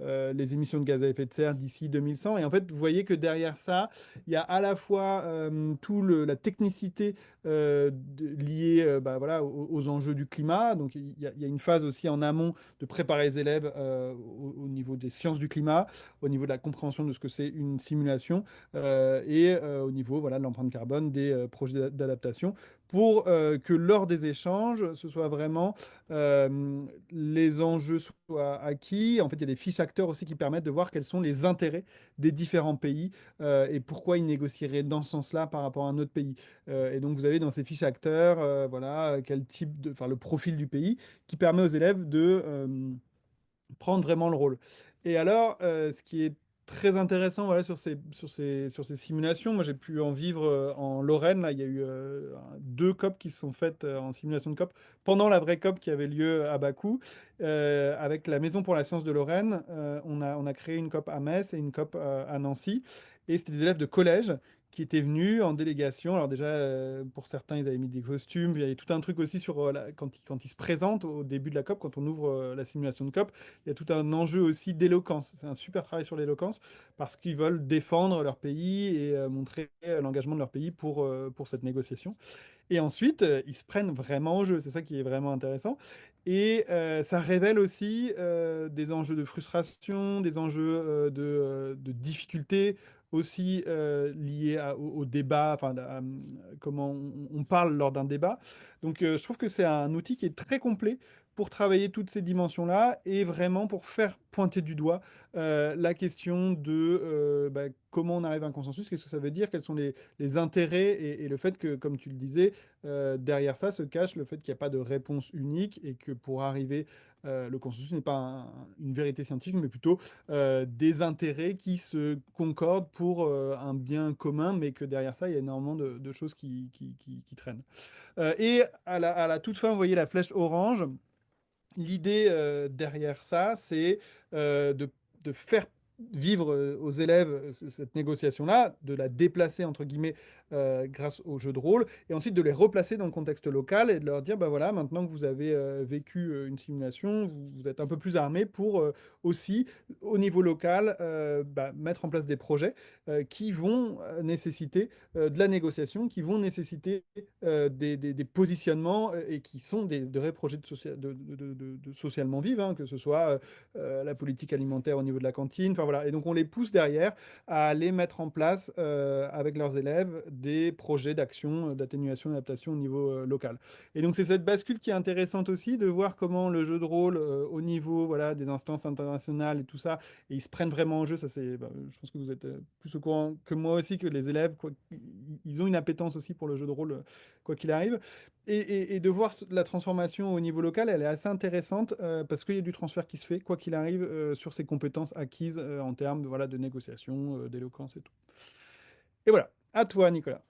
les émissions de gaz à effet de serre d'ici 2100. Et en fait, vous voyez que derrière ça, il y a à la fois la technicité liée bah, voilà, aux enjeux du climat. Donc, il y a une phase aussi en amont de préparer les élèves au niveau des sciences du climat, au niveau de la compréhension de ce que c'est une simulation et au niveau voilà, de l'empreinte carbone des projets d'adaptation pour que lors des échanges, ce soit vraiment les enjeux soient acquis. En fait, il y a des fiches acteurs aussi qui permettent de voir quels sont les intérêts des différents pays et pourquoi ils négocieraient dans ce sens-là par rapport à un autre pays. Et donc, vous avez dans ces fiches acteurs, voilà, quel type enfin, le profil du pays qui permet aux élèves de prendre vraiment le rôle. Et alors, ce qui est très intéressant voilà, sur ces simulations, moi j'ai pu en vivre en Lorraine, là, il y a eu deux COP qui se sont faites en simulation de COP pendant la vraie COP qui avait lieu à Bakou. Avec la Maison pour la science de Lorraine, on a créé une COP à Metz et une COP à Nancy. Et c'était des élèves de collège qui étaient venus en délégation. Alors déjà, pour certains, ils avaient mis des costumes. Il y avait tout un truc aussi sur quand ils se présentent au début de la COP, quand on ouvre la simulation de COP, il y a tout un enjeu aussi d'éloquence. C'est un super travail sur l'éloquence parce qu'ils veulent défendre leur pays et montrer l'engagement de leur pays pour cette négociation. Et ensuite, ils se prennent vraiment au jeu. C'est ça qui est vraiment intéressant. Et ça révèle aussi des enjeux de frustration, des enjeux de difficulté aussi liés au débat, enfin, comment on parle lors d'un débat. Donc, je trouve que c'est un outil qui est très complet pour travailler toutes ces dimensions-là et vraiment pour faire pointer du doigt la question de bah, comment on arrive à un consensus, qu'est-ce que ça veut dire, quels sont les intérêts et le fait que, comme tu le disais, derrière ça se cache le fait qu'il n'y a pas de réponse unique et que pour arriver, le consensus n'est pas une vérité scientifique, mais plutôt des intérêts qui se concordent pour un bien commun, mais que derrière ça, il y a énormément de choses qui traînent. Et à la toute fin, vous voyez la flèche orange. L'idée derrière ça, c'est de faire vivre aux élèves cette négociation-là, de la déplacer entre guillemets grâce au jeu de rôle, et ensuite de les replacer dans le contexte local et de leur dire, bah voilà, maintenant que vous avez vécu une simulation, vous êtes un peu plus armés pour aussi, au niveau local, bah, mettre en place des projets qui vont nécessiter de la négociation, qui vont nécessiter des positionnements et qui sont des vrais projets de socialement vivre, hein, que ce soit la politique alimentaire au niveau de la cantine. Enfin voilà. Et donc on les pousse derrière à aller mettre en place avec leurs élèves des projets d'action, d'atténuation, d'adaptation au niveau local. Et donc c'est cette bascule qui est intéressante aussi de voir comment le jeu de rôle au niveau voilà, des instances internationales et tout ça, et ils se prennent vraiment en jeu. Ça, c'est, bah, je pense que vous êtes plus au courant que moi aussi que les élèves, quoi, ils ont une appétence aussi pour le jeu de rôle, quoi qu'il arrive. Et de voir la transformation au niveau local, elle est assez intéressante parce qu'il y a du transfert qui se fait, quoi qu'il arrive, sur ces compétences acquises en termes de, voilà, de négociation, d'éloquence et tout. Et voilà, à toi, Nicolas.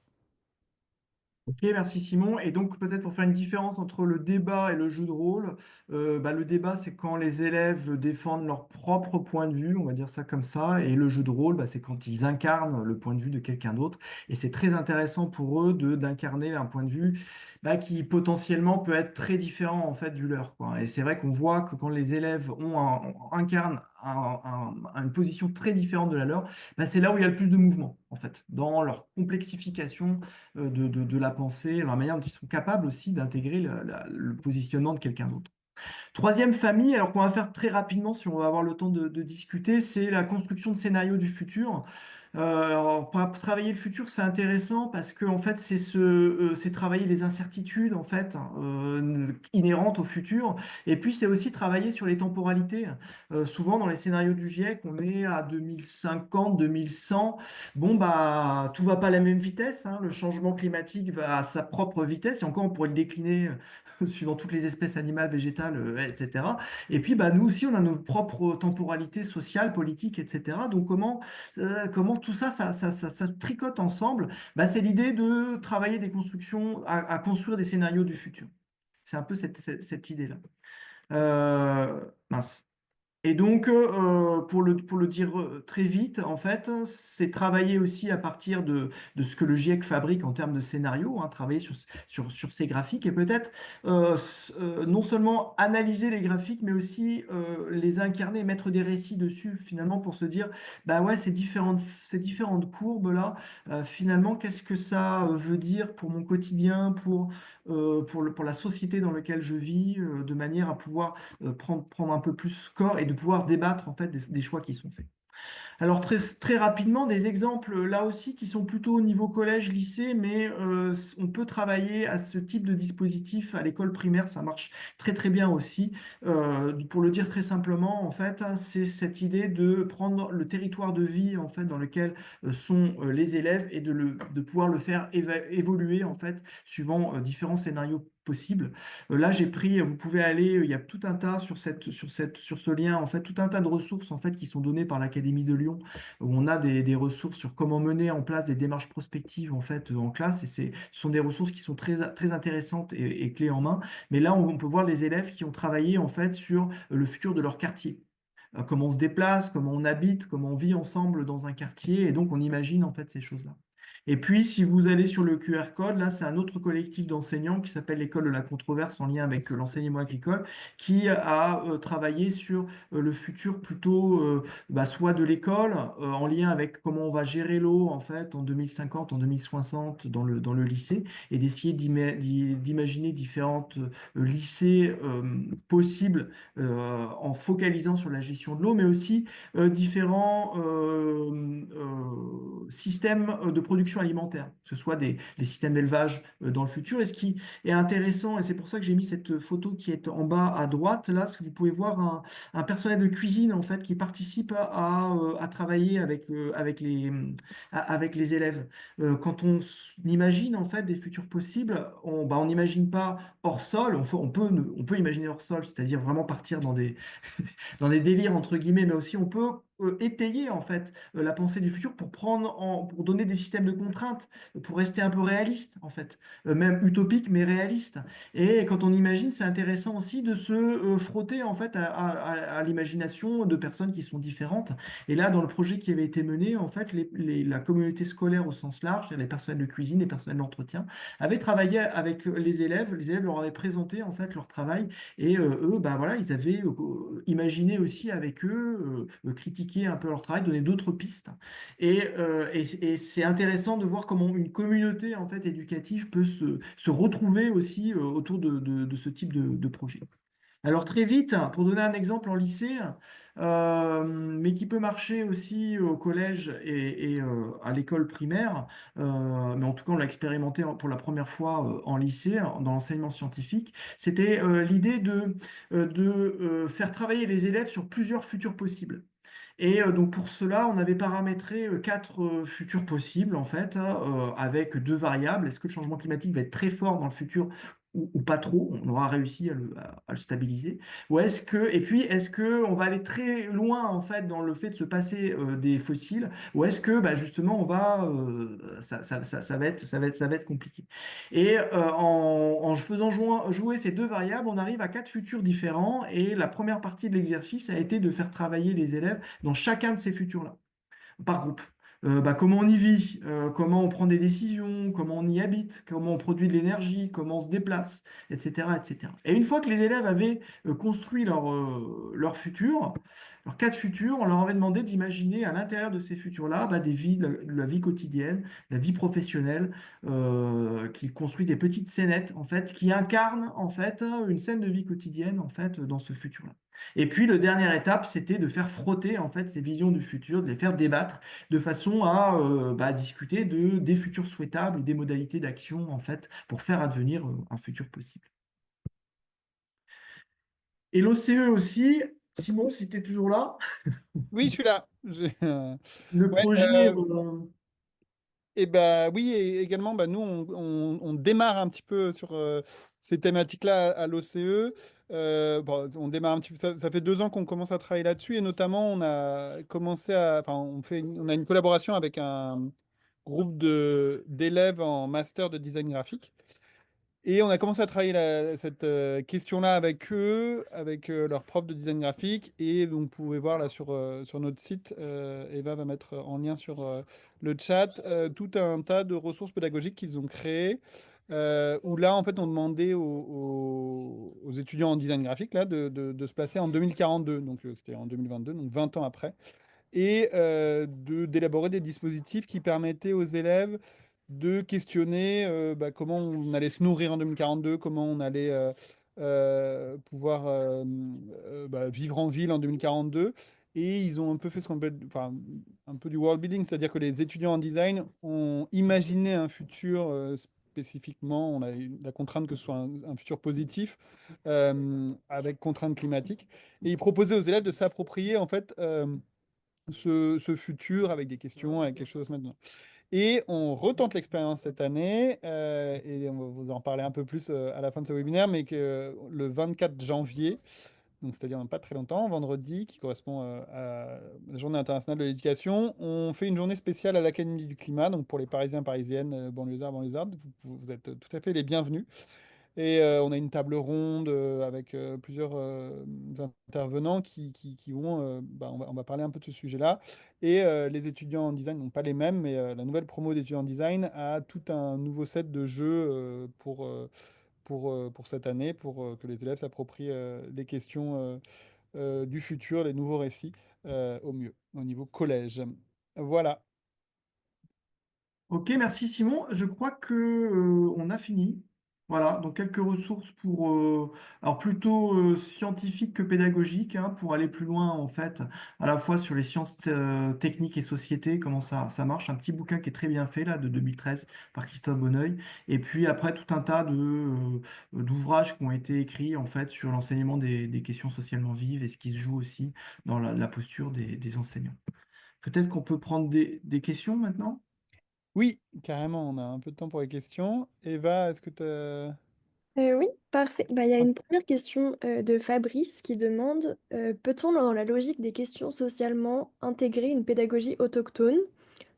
Ok, merci Simon. Et donc peut-être pour faire une différence entre le débat et le jeu de rôle, bah, le débat c'est quand les élèves défendent leur propre point de vue, on va dire ça comme ça, et le jeu de rôle bah, c'est quand ils incarnent le point de vue de quelqu'un d'autre. Et c'est très intéressant pour eux d'incarner un point de vue bah, qui potentiellement peut être très différent en fait du leur, quoi. Et c'est vrai qu'on voit que quand les élèves incarnent une position très différente de la leur, bah, c'est là où il y a le plus de mouvement en fait, dans leur complexification de la pensée, la manière dont ils sont capables aussi d'intégrer le positionnement de quelqu'un d'autre. Troisième famille, alors qu'on va faire très rapidement si on va avoir le temps de discuter, c'est la construction de scénarios du futur. Alors, travailler le futur, c'est intéressant parce que en fait, c'est travailler les incertitudes en fait inhérentes au futur. Et puis, c'est aussi travailler sur les temporalités. Souvent, dans les scénarios du GIEC, on est à 2050, 2100. Bon, bah, tout va pas à la même vitesse, hein. Le changement climatique va à sa propre vitesse. Et encore, on pourrait le décliner suivant toutes les espèces animales, végétales, etc. Et puis, bah, nous aussi, on a nos propres temporalités sociales, politiques, etc. Donc, comment tout ça, ça tricote ensemble? Bah, c'est l'idée de travailler des constructions, à construire des scénarios du futur. C'est un peu cette idée-là. Mince. Et donc, pour le dire très vite, en fait, c'est travailler aussi à partir de ce que le GIEC fabrique en termes de scénarios, hein, travailler sur ces graphiques et peut-être non seulement analyser les graphiques, mais aussi les incarner, mettre des récits dessus, finalement, pour se dire, bah ouais, ces différentes courbes-là, finalement, qu'est-ce que ça veut dire pour mon quotidien, pour la société dans laquelle je vis, de manière à pouvoir prendre un peu plus corps et de pouvoir débattre en fait des choix qui sont faits. Alors très rapidement, des exemples là aussi qui sont plutôt au niveau collège, lycée, mais on peut travailler à ce type de dispositif à l'école primaire, ça marche très très bien aussi. Pour le dire très simplement, en fait, hein, c'est cette idée de prendre le territoire de vie en fait dans lequel sont les élèves et de pouvoir le faire évoluer en fait suivant différents scénarios possibles. Là, vous pouvez aller, il y a tout un tas sur ce lien, en fait, tout un tas de ressources en fait qui sont données par l'Académie de Lyon, où on a des ressources sur comment mener en place des démarches prospectives en fait en classe, et ce sont des ressources qui sont très très intéressantes et clés en main. Mais là, on peut voir les élèves qui ont travaillé en fait sur le futur de leur quartier. Comment on se déplace, comment on habite, comment on vit ensemble dans un quartier, et donc on imagine en fait ces choses-là. Et puis, si vous allez sur le QR code, là, c'est un autre collectif d'enseignants qui s'appelle l'École de la controverse en lien avec l'enseignement agricole, qui a travaillé sur le futur plutôt bah, soit de l'école, en lien avec comment on va gérer l'eau en fait en 2050, en 2060 dans le lycée, et d'essayer d'imaginer différentes lycées possibles en focalisant sur la gestion de l'eau, mais aussi différents systèmes de production alimentaire, que ce soit les systèmes d'élevage dans le futur. Et ce qui est intéressant, et c'est pour ça que j'ai mis cette photo qui est en bas à droite, là, ce que vous pouvez voir un personnel de cuisine en fait qui participe à travailler avec les élèves. Quand on imagine en fait des futurs possibles, on n'imagine pas hors sol, on peut imaginer hors sol, c'est-à-dire vraiment partir dans des délires entre guillemets, mais aussi on peut étayer en fait la pensée du futur pour donner des systèmes de contraintes, pour rester un peu réaliste en fait, même utopique mais réaliste. Et quand on imagine, c'est intéressant aussi de se frotter en fait à l'imagination de personnes qui sont différentes. Et là, dans le projet qui avait été mené, en fait, la communauté scolaire au sens large, les personnels de cuisine, les personnels d'entretien, avaient travaillé avec les élèves. Les élèves leur avaient présenté en fait leur travail et eux, ben voilà, ils avaient imaginé aussi avec eux, critiquer un peu leur travail, donner d'autres pistes. Et c'est intéressant de voir comment une communauté en fait éducative peut se retrouver aussi autour de ce type de projet. Alors très vite, pour donner un exemple en lycée, mais qui peut marcher aussi au collège et à l'école primaire, mais en tout cas on l'a expérimenté pour la première fois en lycée, dans l'enseignement scientifique, c'était l'idée de faire travailler les élèves sur plusieurs futurs possibles. Et donc pour cela, on avait paramétré quatre futurs possibles en fait, hein, avec deux variables. Est-ce que le changement climatique va être très fort dans le futur ou pas trop? On aura réussi à le stabiliser. Ou est-ce que on va aller très loin en fait dans le fait de se passer des fossiles? Ou est-ce que bah, justement ça va être compliqué? Et en faisant jouer ces deux variables, on arrive à quatre futurs différents. Et la première partie de l'exercice a été de faire travailler les élèves dans chacun de ces futurs-là, par groupe. Bah, comment on y vit, comment on prend des décisions, comment on y habite, comment on produit de l'énergie, comment on se déplace, etc., etc. Et une fois que les élèves avaient construit leur futur, leurs quatre futurs, on leur avait demandé d'imaginer à l'intérieur de ces futurs-là bah, des vies, la vie quotidienne, la vie professionnelle, qu'ils construisent des petites scénettes en fait, qui incarnent en fait une scène de vie quotidienne en fait dans ce futur-là. Et puis, la dernière étape, c'était de faire frotter en fait ces visions du futur, de les faire débattre de façon à discuter des futurs souhaitables, des modalités d'action en fait pour faire advenir un futur possible. Et l'OCE aussi, Simon, si tu es toujours là, Oui, je suis là. le Ouais, projet, et bah oui, et également, bah, nous, on démarre un petit peu sur ces thématiques-là à l'OCE. Bon, on démarre un petit peu, ça fait 2 ans qu'on commence à travailler là-dessus, et notamment, on a commencé enfin, on a une collaboration avec un groupe d'élèves en master de design graphique. Et on a commencé à travailler cette question-là avec eux, avec leur prof de design graphique. Et donc, vous pouvez voir là sur notre site, Eva va mettre en lien sur le chat, tout un tas de ressources pédagogiques qu'ils ont créées. Où là, en fait, on demandait aux étudiants en design graphique là, de se placer en 2042. Donc, c'était en 2022, donc 20 ans après et d'élaborer des dispositifs qui permettaient aux élèves de questionner bah, comment on allait se nourrir en 2042, comment on allait pouvoir bah, vivre en ville en 2042. Et ils ont un peu fait ce qu'on appelle, enfin, un peu du world building, c'est-à-dire que les étudiants en design ont imaginé un futur spécifiquement, on a eu la contrainte que ce soit un futur positif, avec contrainte climatique. Et ils proposaient aux élèves de s'approprier en fait ce futur avec des questions, avec quelque chose maintenant. Et on retente l'expérience cette année, et on va vous en parler un peu plus à la fin de ce webinaire, mais que le 24 janvier, donc c'est-à-dire dans pas très longtemps, vendredi, qui correspond à la Journée internationale de l'éducation, on fait une journée spéciale à l'Académie du climat, donc pour les Parisiens, Parisiennes, banlieusards, banlieusardes, vous êtes tout à fait les bienvenus. Et on a une table ronde avec plusieurs intervenants qui vont, bah, on va parler un peu de ce sujet-là. Et les étudiants en design n'ont pas les mêmes, mais la nouvelle promo d'étudiants en design a tout un nouveau set de jeux pour cette année, pour que les élèves s'approprient les questions du futur, les nouveaux récits au mieux, au niveau collège. Voilà. Ok, merci Simon. Je crois que on a fini. Voilà, donc quelques ressources pour, alors plutôt scientifiques que pédagogiques, hein, pour aller plus loin en fait, à la fois sur les sciences techniques et société, comment ça marche. Un petit bouquin qui est très bien fait là, de 2013 par Christophe Bonneuil. Et puis après tout un tas d'ouvrages qui ont été écrits en fait sur l'enseignement des questions socialement vives et ce qui se joue aussi dans la posture des enseignants. Peut-être qu'on peut prendre des questions maintenant? Oui, carrément, on a un peu de temps pour les questions. Eva, est-ce que tu Oui, parfait. Bah, il y a une première question de Fabrice qui demande peut-on, dans la logique des questions socialement, intégrer une pédagogie autochtone?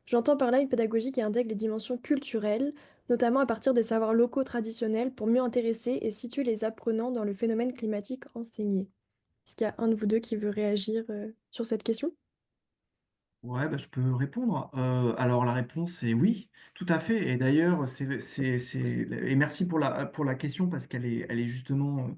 J'entends par là une pédagogie qui intègre les dimensions culturelles, notamment à partir des savoirs locaux traditionnels, pour mieux intéresser et situer les apprenants dans le phénomène climatique enseigné. Est-ce qu'il y a un de vous deux qui veut réagir sur cette question? Ouais, bah, je peux répondre. Alors la réponse est oui, tout à fait. Et d'ailleurs, et merci pour la question parce elle est justement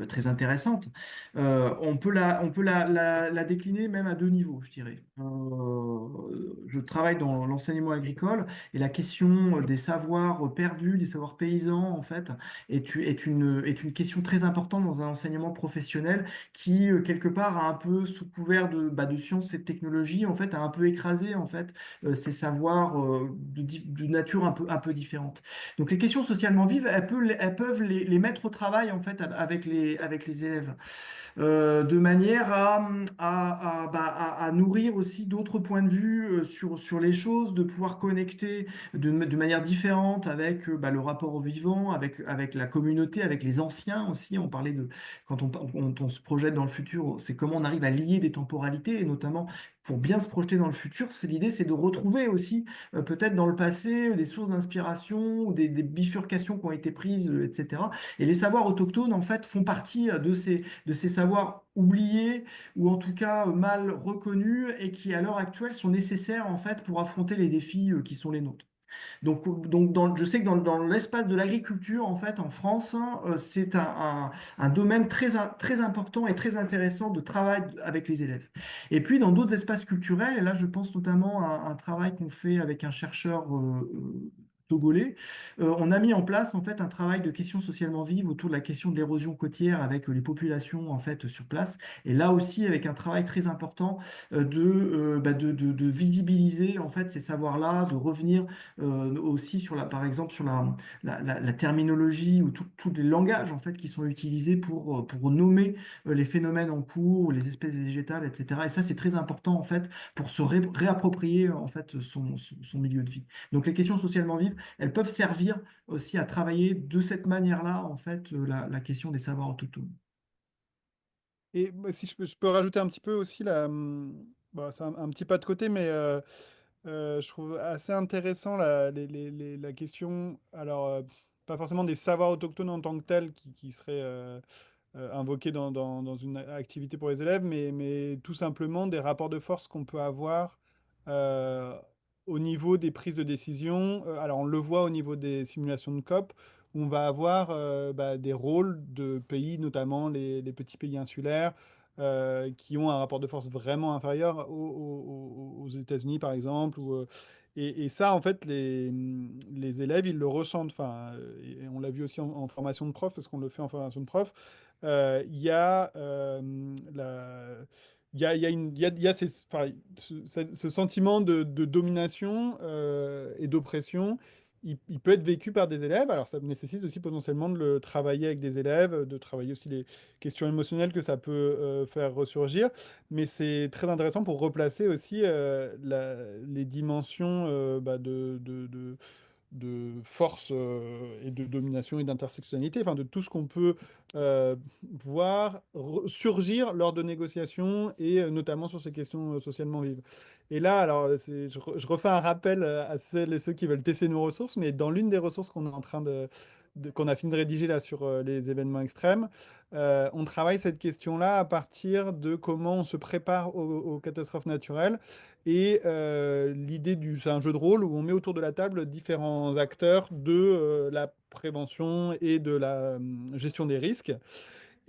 très intéressante. On peut la décliner même à deux niveaux, je dirais. Je travaille dans l'enseignement agricole et la question des savoirs perdus, des savoirs paysans, en fait, est une question très importante dans un enseignement professionnel qui, quelque part, a un peu, sous couvert de sciences et de technologies, en fait, a un peu écrasé, en fait, ces savoirs de nature un peu différente. Donc, les questions socialement vives, elles peuvent les mettre au travail, en fait, avec les élèves de manière à nourrir aussi d'autres points de vue sur les choses, de pouvoir connecter de manière différente avec le rapport au vivant, avec la communauté, avec les anciens aussi. On parlait de, on se projette dans le futur, c'est comment on arrive à lier des temporalités, et notamment pour bien se projeter dans le futur, l'idée, c'est de retrouver aussi peut-être dans le passé des sources d'inspiration ou des bifurcations qui ont été prises, etc. Et les savoirs autochtones, en fait, font partie de ces savoirs oubliés ou en tout cas mal reconnus et qui à l'heure actuelle sont nécessaires en fait pour affronter les défis qui sont les nôtres. Je sais que dans l'espace de l'agriculture, en fait, en France, hein, c'est un domaine très important et très intéressant de travail avec les élèves. Et puis, dans d'autres espaces culturels, et là, je pense notamment à un travail qu'on fait avec un chercheur togolais, on a mis en place en fait un travail de questions socialement vives autour de la question de l'érosion côtière avec les populations en fait sur place. Et là aussi avec un travail très important de visibiliser en fait ces savoirs-là, de revenir aussi sur par exemple sur la terminologie ou tous les langages en fait qui sont utilisés pour nommer les phénomènes en cours, les espèces végétales, etc. Et ça c'est très important en fait pour se réapproprier en fait son milieu de vie. Donc les questions socialement vives, elles peuvent servir aussi à travailler de cette manière-là, en fait, la question des savoirs autochtones. Et si je peux rajouter un petit peu aussi, bah, c'est un petit pas de côté, mais je trouve assez intéressant la question, alors pas forcément des savoirs autochtones en tant que tels qui seraient invoqués dans une activité pour les élèves, mais tout simplement des rapports de force qu'on peut avoir euh, au niveau des prises de décision. Alors on le voit au niveau des simulations de COP, où on va avoir bah, des rôles de pays, notamment les petits pays insulaires, qui ont un rapport de force vraiment inférieur aux États-Unis, par exemple. Et ça, en fait, les élèves, ils le ressentent. Enfin, et on l'a vu aussi en formation de prof, parce qu'on le fait en formation de prof. Il y a il y a il y a enfin, ce sentiment de domination et d'oppression. Il peut être vécu par des élèves. Alors, ça nécessite aussi potentiellement de le travailler avec des élèves, de travailler aussi les questions émotionnelles que ça peut faire ressurgir. Mais c'est très intéressant pour replacer aussi les dimensions bah, de force et de domination et d'intersectionnalité, enfin de tout ce qu'on peut euh, voir surgir lors de négociations et notamment sur ces questions socialement vives. Et là, alors, je refais un rappel à celles et ceux qui veulent tester nos ressources, mais dans l'une des ressources qu'on est en train qu'on a fini de rédiger là sur les événements extrêmes, on travaille cette question-là à partir de comment on se prépare aux catastrophes naturelles et c'est un jeu de rôle où on met autour de la table différents acteurs de la prévention et de la gestion des risques.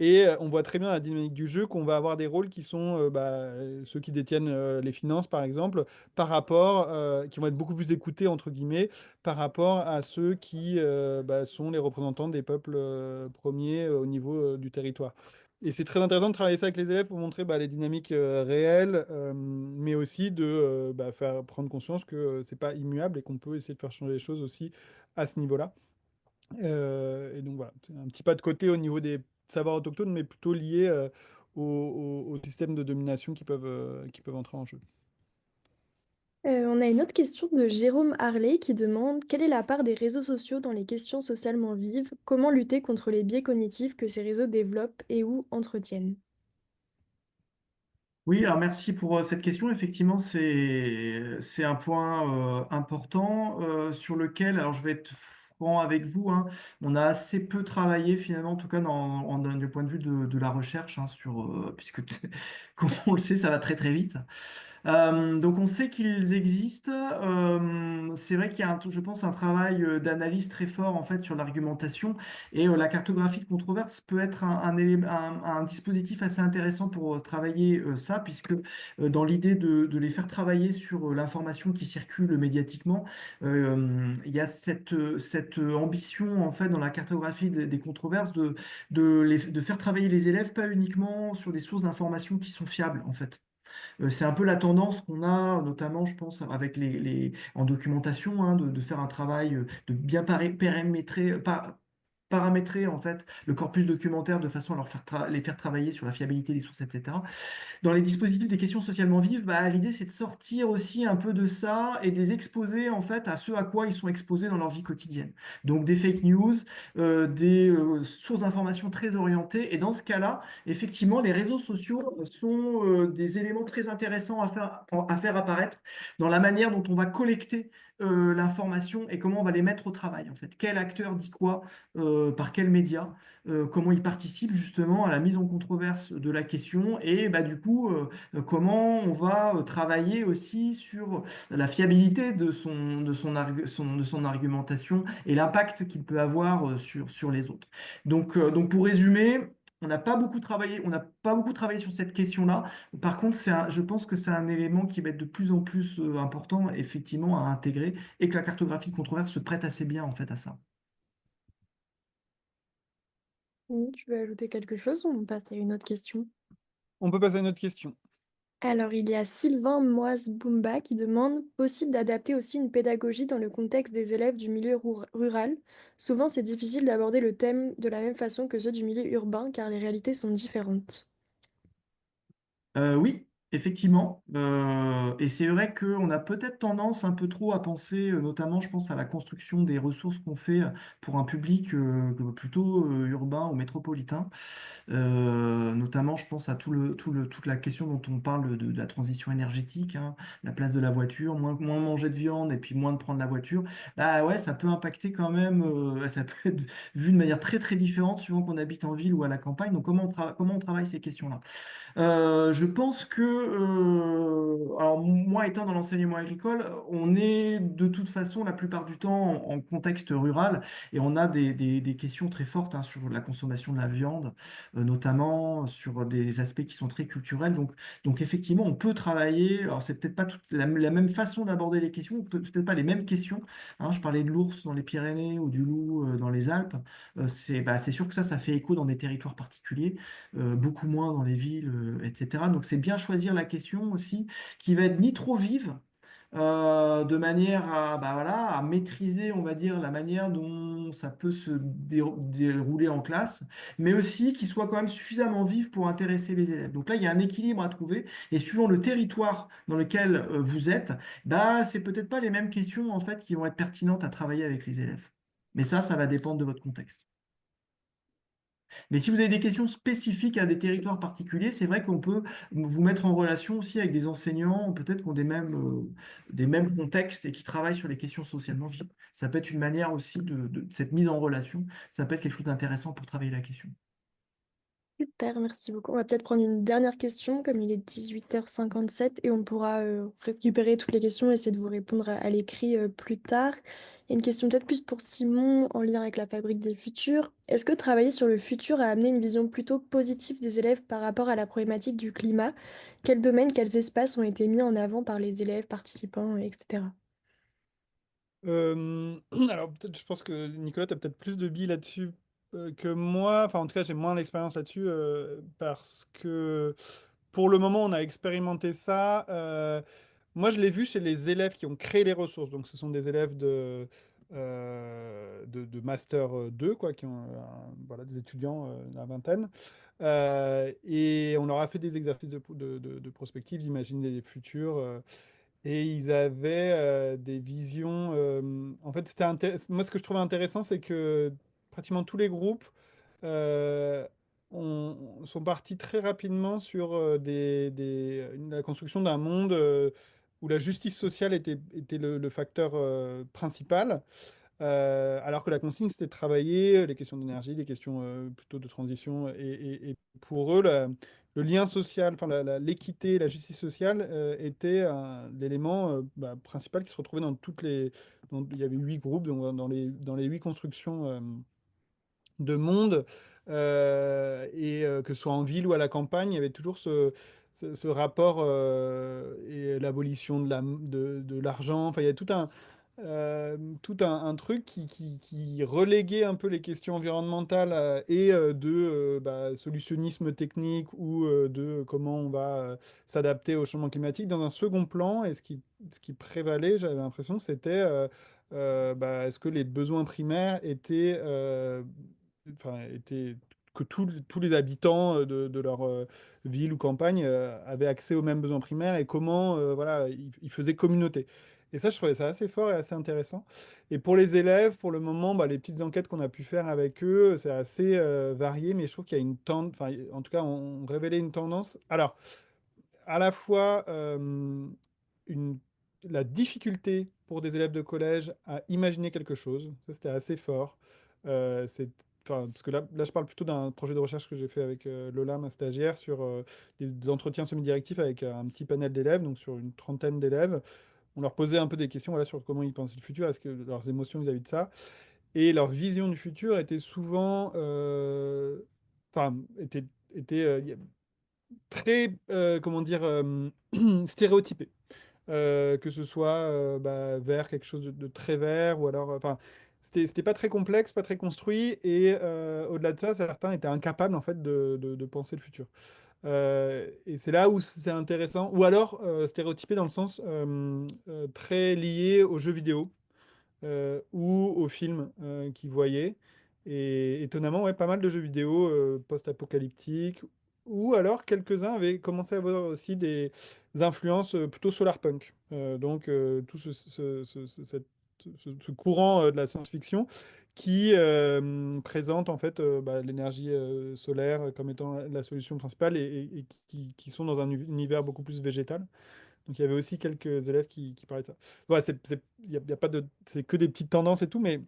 Et on voit très bien la dynamique du jeu qu'on va avoir des rôles qui sont bah, ceux qui détiennent les finances, par exemple, qui vont être beaucoup plus écoutés, entre guillemets, par rapport à ceux qui bah, sont les représentants des peuples premiers au niveau du territoire. Et c'est très intéressant de travailler ça avec les élèves pour montrer bah, les dynamiques réelles, mais aussi de bah, faire prendre conscience que c'est pas immuable et qu'on peut essayer de faire changer les choses aussi à ce niveau-là. Et donc voilà, c'est un petit pas de côté au niveau des savoirs autochtones, mais plutôt lié au système de domination qui peuvent entrer en jeu. On a une autre question de Jérôme Harley qui demande quelle est la part des réseaux sociaux dans les questions socialement vives? Comment lutter contre les biais cognitifs que ces réseaux développent et ou entretiennent? Oui, alors merci pour cette question. Effectivement, c'est un point important sur lequel, alors je vais être franc avec vous, hein, on a assez peu travaillé finalement, en tout cas du point de vue de la recherche, hein, puisque comme on le sait, ça va très très vite. Donc on sait qu'ils existent. C'est vrai qu'il y a, je pense, un travail d'analyse très fort en fait sur l'argumentation et la cartographie de controverse peut être un dispositif assez intéressant pour travailler ça, puisque dans l'idée de les faire travailler sur l'information qui circule médiatiquement, il y a cette ambition en fait dans la cartographie des controverses de faire travailler les élèves pas uniquement sur des sources d'informations qui sont fiables en fait. C'est un peu la tendance qu'on a, notamment, je pense, avec en documentation, hein, de faire un travail, de bien paramétrer en fait le corpus documentaire de façon à les faire travailler sur la fiabilité des sources, etc. Dans les dispositifs des questions socialement vives, bah, l'idée c'est de sortir aussi un peu de ça et de les exposer en fait à ce à quoi ils sont exposés dans leur vie quotidienne. Donc des fake news, des sources d'informations très orientées. Et dans ce cas-là, effectivement, les réseaux sociaux sont des éléments très intéressants à faire apparaître dans la manière dont on va collecter l'information et comment on va les mettre au travail. En fait, quel acteur dit quoi, par quels médias, comment il participe justement à la mise en controverse de la question et bah, du coup, comment on va travailler aussi sur la fiabilité de son argumentation et l'impact qu'il peut avoir sur les autres. Donc pour résumer, On n'a pas beaucoup travaillé, on n'a pas beaucoup travaillé sur cette question-là. Par contre, je pense que c'est un élément qui va être de plus en plus important, effectivement, à intégrer et que la cartographie de controverse se prête assez bien, en fait, à ça. Tu veux ajouter quelque chose ou on passe à une autre question? On peut passer à une autre question. Alors, il y a Sylvain Moise-Boumba qui demande, possible d'adapter aussi une pédagogie dans le contexte des élèves du milieu rural? Souvent, c'est difficile d'aborder le thème de la même façon que ceux du milieu urbain car les réalités sont différentes. Oui, effectivement. Et c'est vrai qu'on a peut-être tendance un peu trop à penser, notamment, je pense à la construction des ressources qu'on fait pour un public plutôt urbain ou métropolitain. Notamment, je pense à toute la question dont on parle de la transition énergétique, hein, la place de la voiture, moins manger de viande et puis moins de prendre la voiture. Bah ouais, ça peut impacter quand même, ça peut être vu de manière très très différente suivant qu'on habite en ville ou à la campagne. Donc comment on travaille ces questions-là? Je pense que, alors moi étant dans l'enseignement agricole, on est de toute façon la plupart du temps en contexte rural et on a des questions très fortes hein, sur la consommation de la viande, notamment sur des aspects qui sont très culturels. Donc effectivement, on peut travailler, alors c'est peut-être pas la même façon d'aborder les questions, peut-être pas les mêmes questions. Hein. Je parlais de l'ours dans les Pyrénées ou du loup dans les Alpes. C'est sûr que ça fait écho dans des territoires particuliers beaucoup moins dans les villes, etc. Donc c'est bien choisir la question aussi qui va être ni trop vive, de manière à, bah voilà, à maîtriser, on va dire, la manière dont ça peut se dérouler en classe, mais aussi qui soit quand même suffisamment vive pour intéresser les élèves. Donc là, il y a un équilibre à trouver, et suivant le territoire dans lequel vous êtes, bah, c'est peut-être pas les mêmes questions en fait qui vont être pertinentes à travailler avec les élèves. Mais ça va dépendre de votre contexte. Mais si vous avez des questions spécifiques à des territoires particuliers, c'est vrai qu'on peut vous mettre en relation aussi avec des enseignants, peut-être qui ont des mêmes contextes et qui travaillent sur les questions socialement vives. Ça peut être une manière aussi de cette mise en relation. Ça peut être quelque chose d'intéressant pour travailler la question. Super, merci beaucoup. On va peut-être prendre une dernière question, comme il est 18h57, et on pourra récupérer toutes les questions et essayer de vous répondre à l'écrit plus tard. Il y a une question peut-être plus pour Simon, en lien avec la fabrique des futurs. Est-ce que travailler sur le futur a amené une vision plutôt positive des élèves par rapport à la problématique du climat? Quels domaines, quels espaces ont été mis en avant par les élèves, participants, etc. Alors, peut-être, je pense que Nicolas, tu as peut-être plus de billes là-dessus que moi. Enfin, en tout cas, j'ai moins d'expérience là-dessus parce que pour le moment, on a expérimenté ça. Moi, je l'ai vu chez les élèves qui ont créé les ressources. Donc, ce sont des élèves de Master 2, quoi, qui ont voilà, des étudiants, la vingtaine. Et on leur a fait des exercices de prospective, d'imaginer les futurs. Et ils avaient des visions. En fait, moi, ce que je trouvais intéressant, c'est que pratiquement tous les groupes euh, sont partis très rapidement sur la construction d'un monde où la justice sociale était le facteur principal. Alors que la consigne, c'était de travailler les questions d'énergie, les questions plutôt de transition. Et pour eux, le lien social, enfin l'équité, la justice sociale était l'élément principal qui se retrouvait dans toutes les. Il y avait 8 groupes, donc dans les 8 constructions de monde, que ce soit en ville ou à la campagne, il y avait toujours ce rapport et l'abolition de l'argent. Enfin, il y a tout un truc qui reléguait un peu les questions environnementales et solutionnisme technique ou de comment on va s'adapter au changement climatique dans un second plan. Et ce qui prévalait, j'avais l'impression, c'était est-ce que les besoins primaires étaient que tous les habitants de leur ville ou campagne avaient accès aux mêmes besoins primaires et comment voilà, ils faisaient communauté. Et ça, je trouvais ça assez fort et assez intéressant. Et pour les élèves, pour le moment, les petites enquêtes qu'on a pu faire avec eux, c'est assez varié, mais je trouve qu'il y a une tendance, enfin, en tout cas, on révélait une tendance. Alors, à la fois une, la difficulté pour des élèves de collège à imaginer quelque chose. Ça, c'était assez fort. Parce que là, je parle plutôt d'un projet de recherche que j'ai fait avec Lola, ma stagiaire, sur des entretiens semi-directifs avec un petit panel d'élèves, donc sur une trentaine d'élèves. On leur posait un peu des questions voilà, sur comment ils pensaient le futur, est-ce que leurs émotions vis-à-vis de ça. Et leur vision du futur était souvent enfin, était très, comment dire, stéréotypé. Que ce soit bah, vers quelque chose de très vert ou alors, enfin, c'était pas très complexe, pas très construit et au-delà de ça, certains étaient incapables en fait de penser le futur. Et c'est là où c'est intéressant, ou alors stéréotypé dans le sens très lié aux jeux vidéo ou aux films qu'ils voyaient. Et étonnamment, ouais, pas mal de jeux vidéo post-apocalyptiques, ou alors quelques-uns avaient commencé à avoir aussi des influences plutôt solarpunk. Donc tout ce courant de la science-fiction qui présente en fait bah, l'énergie solaire comme étant la solution principale et qui sont dans un univers beaucoup plus végétal. Donc il y avait aussi quelques élèves qui parlaient de ça. Voilà, y a pas de, c'est que des petites tendances et tout, mais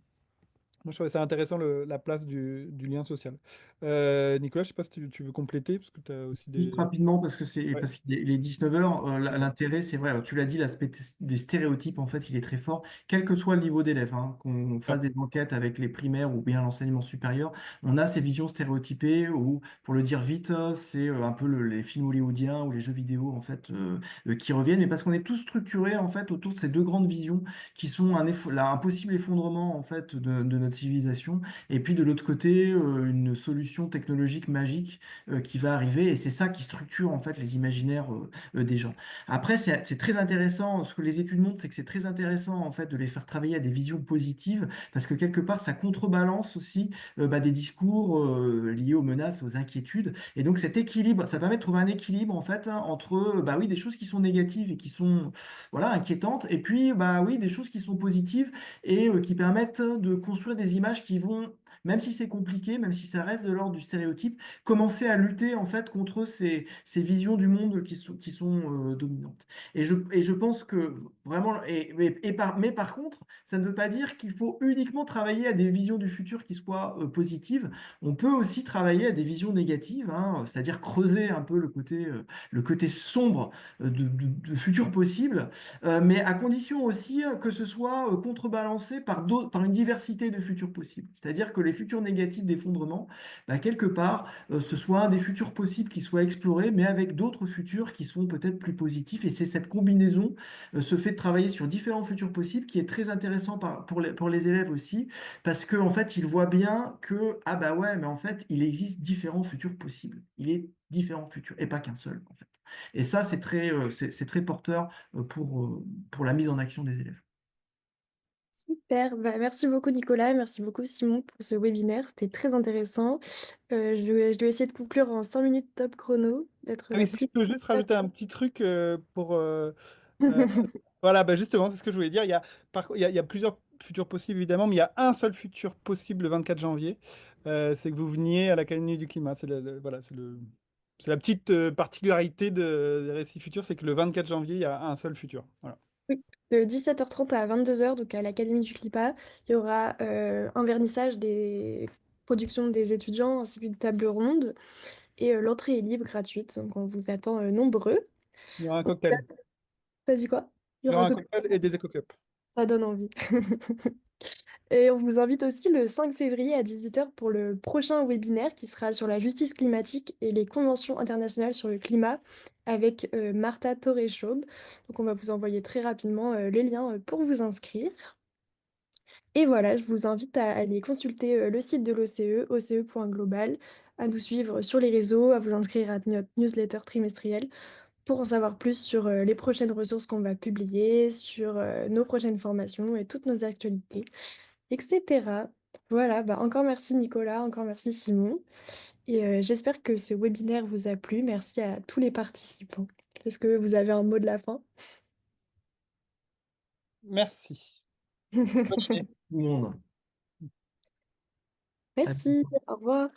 moi je trouvais ça intéressant la place du lien social. Nicolas, je sais pas si tu veux compléter, parce que tu as aussi Juste des... rapidement, Ouais. parce qu'il est 19h, Ouais. l'intérêt, c'est vrai, tu l'as dit, l'aspect des stéréotypes, en fait, il est très fort, quel que soit le niveau d'élève, hein, qu'on Ouais. fasse des enquêtes avec les primaires ou bien l'enseignement supérieur, on a ces visions stéréotypées où, pour le dire vite, c'est un peu les films hollywoodiens ou les jeux vidéo, en fait, qui reviennent, mais parce qu'on est tous structurés, en fait, autour de ces deux grandes visions qui sont un possible effondrement, en fait, de notre civilisation, et puis de l'autre côté, une solution technologique magique qui va arriver et c'est ça qui structure en fait les imaginaires des gens. Après, c'est très intéressant, ce que les études montrent, c'est que c'est très intéressant en fait de les faire travailler à des visions positives parce que quelque part ça contrebalance aussi bah, des discours liés aux menaces, aux inquiétudes et donc cet équilibre, ça permet de trouver un équilibre en fait hein, entre bah oui des choses qui sont négatives et qui sont voilà inquiétantes et puis bah oui des choses qui sont positives et qui permettent de construire des images qui vont même si c'est compliqué, même si ça reste de l'ordre du stéréotype, commencer à lutter en fait contre ces visions du monde qui sont dominantes. Et je pense que vraiment, mais par contre, ça ne veut pas dire qu'il faut uniquement travailler à des visions du futur qui soient positives. On peut aussi travailler à des visions négatives, hein, c'est-à-dire creuser un peu le côté sombre de futur possible, mais à condition aussi que ce soit contrebalancé par une diversité de futurs possibles. C'est-à-dire que les futurs négatifs d'effondrement, bah, quelque part, ce soit un des futurs possibles qui soit exploré, mais avec d'autres futurs qui sont peut-être plus positifs. Et c'est cette combinaison, ce fait de travailler sur différents futurs possibles, qui est très intéressant pour les élèves aussi, parce qu'en fait, ils voient bien que, ah bah ouais, mais en fait, il existe différents futurs possibles. Il est différents futurs, et pas qu'un seul, en fait. Et ça, c'est très porteur pour la mise en action des élèves. Super, bah, merci beaucoup Nicolas, merci beaucoup Simon pour ce webinaire, c'était très intéressant. Je vais essayer de conclure en 5 minutes top chrono, d'être Ah oui, la si plus je peux juste efficace. rajouter un petit truc pour... euh, voilà, bah justement, c'est ce que je voulais dire. Il y a plusieurs futurs possibles, évidemment, mais il y a un seul futur possible le 24 janvier. C'est que vous veniez à l'Académie du climat. Voilà, c'est la petite particularité des récits futurs, c'est que le 24 janvier, il y a un seul futur. Voilà. Oui, de 17h30 à 22h, donc à l'Académie du Clipat, il y aura un vernissage des productions des étudiants ainsi qu'une table ronde. Et l'entrée est libre, gratuite, donc on vous attend nombreux. Il y aura un cocktail. T'as dit quoi? Il y Il y aura aura un un cocktail. cocktail et des éco-cups. Ça donne envie. Et on vous invite aussi le 5 février à 18h pour le prochain webinaire qui sera sur la justice climatique et les conventions internationales sur le climat avec Martha Torreschaub. Donc on va vous envoyer très rapidement les liens pour vous inscrire. Et voilà, je vous invite à aller consulter le site de l'OCE, oce.global, à nous suivre sur les réseaux, à vous inscrire à notre newsletter trimestrielle pour en savoir plus sur les prochaines ressources qu'on va publier, sur nos prochaines formations et toutes nos actualités, etc. Voilà, bah encore merci Nicolas, encore merci Simon. Et j'espère que ce webinaire vous a plu. Merci à tous les participants. Est-ce que vous avez un mot de la fin? Merci. Bonne journée. Tout le monde. Merci, au revoir.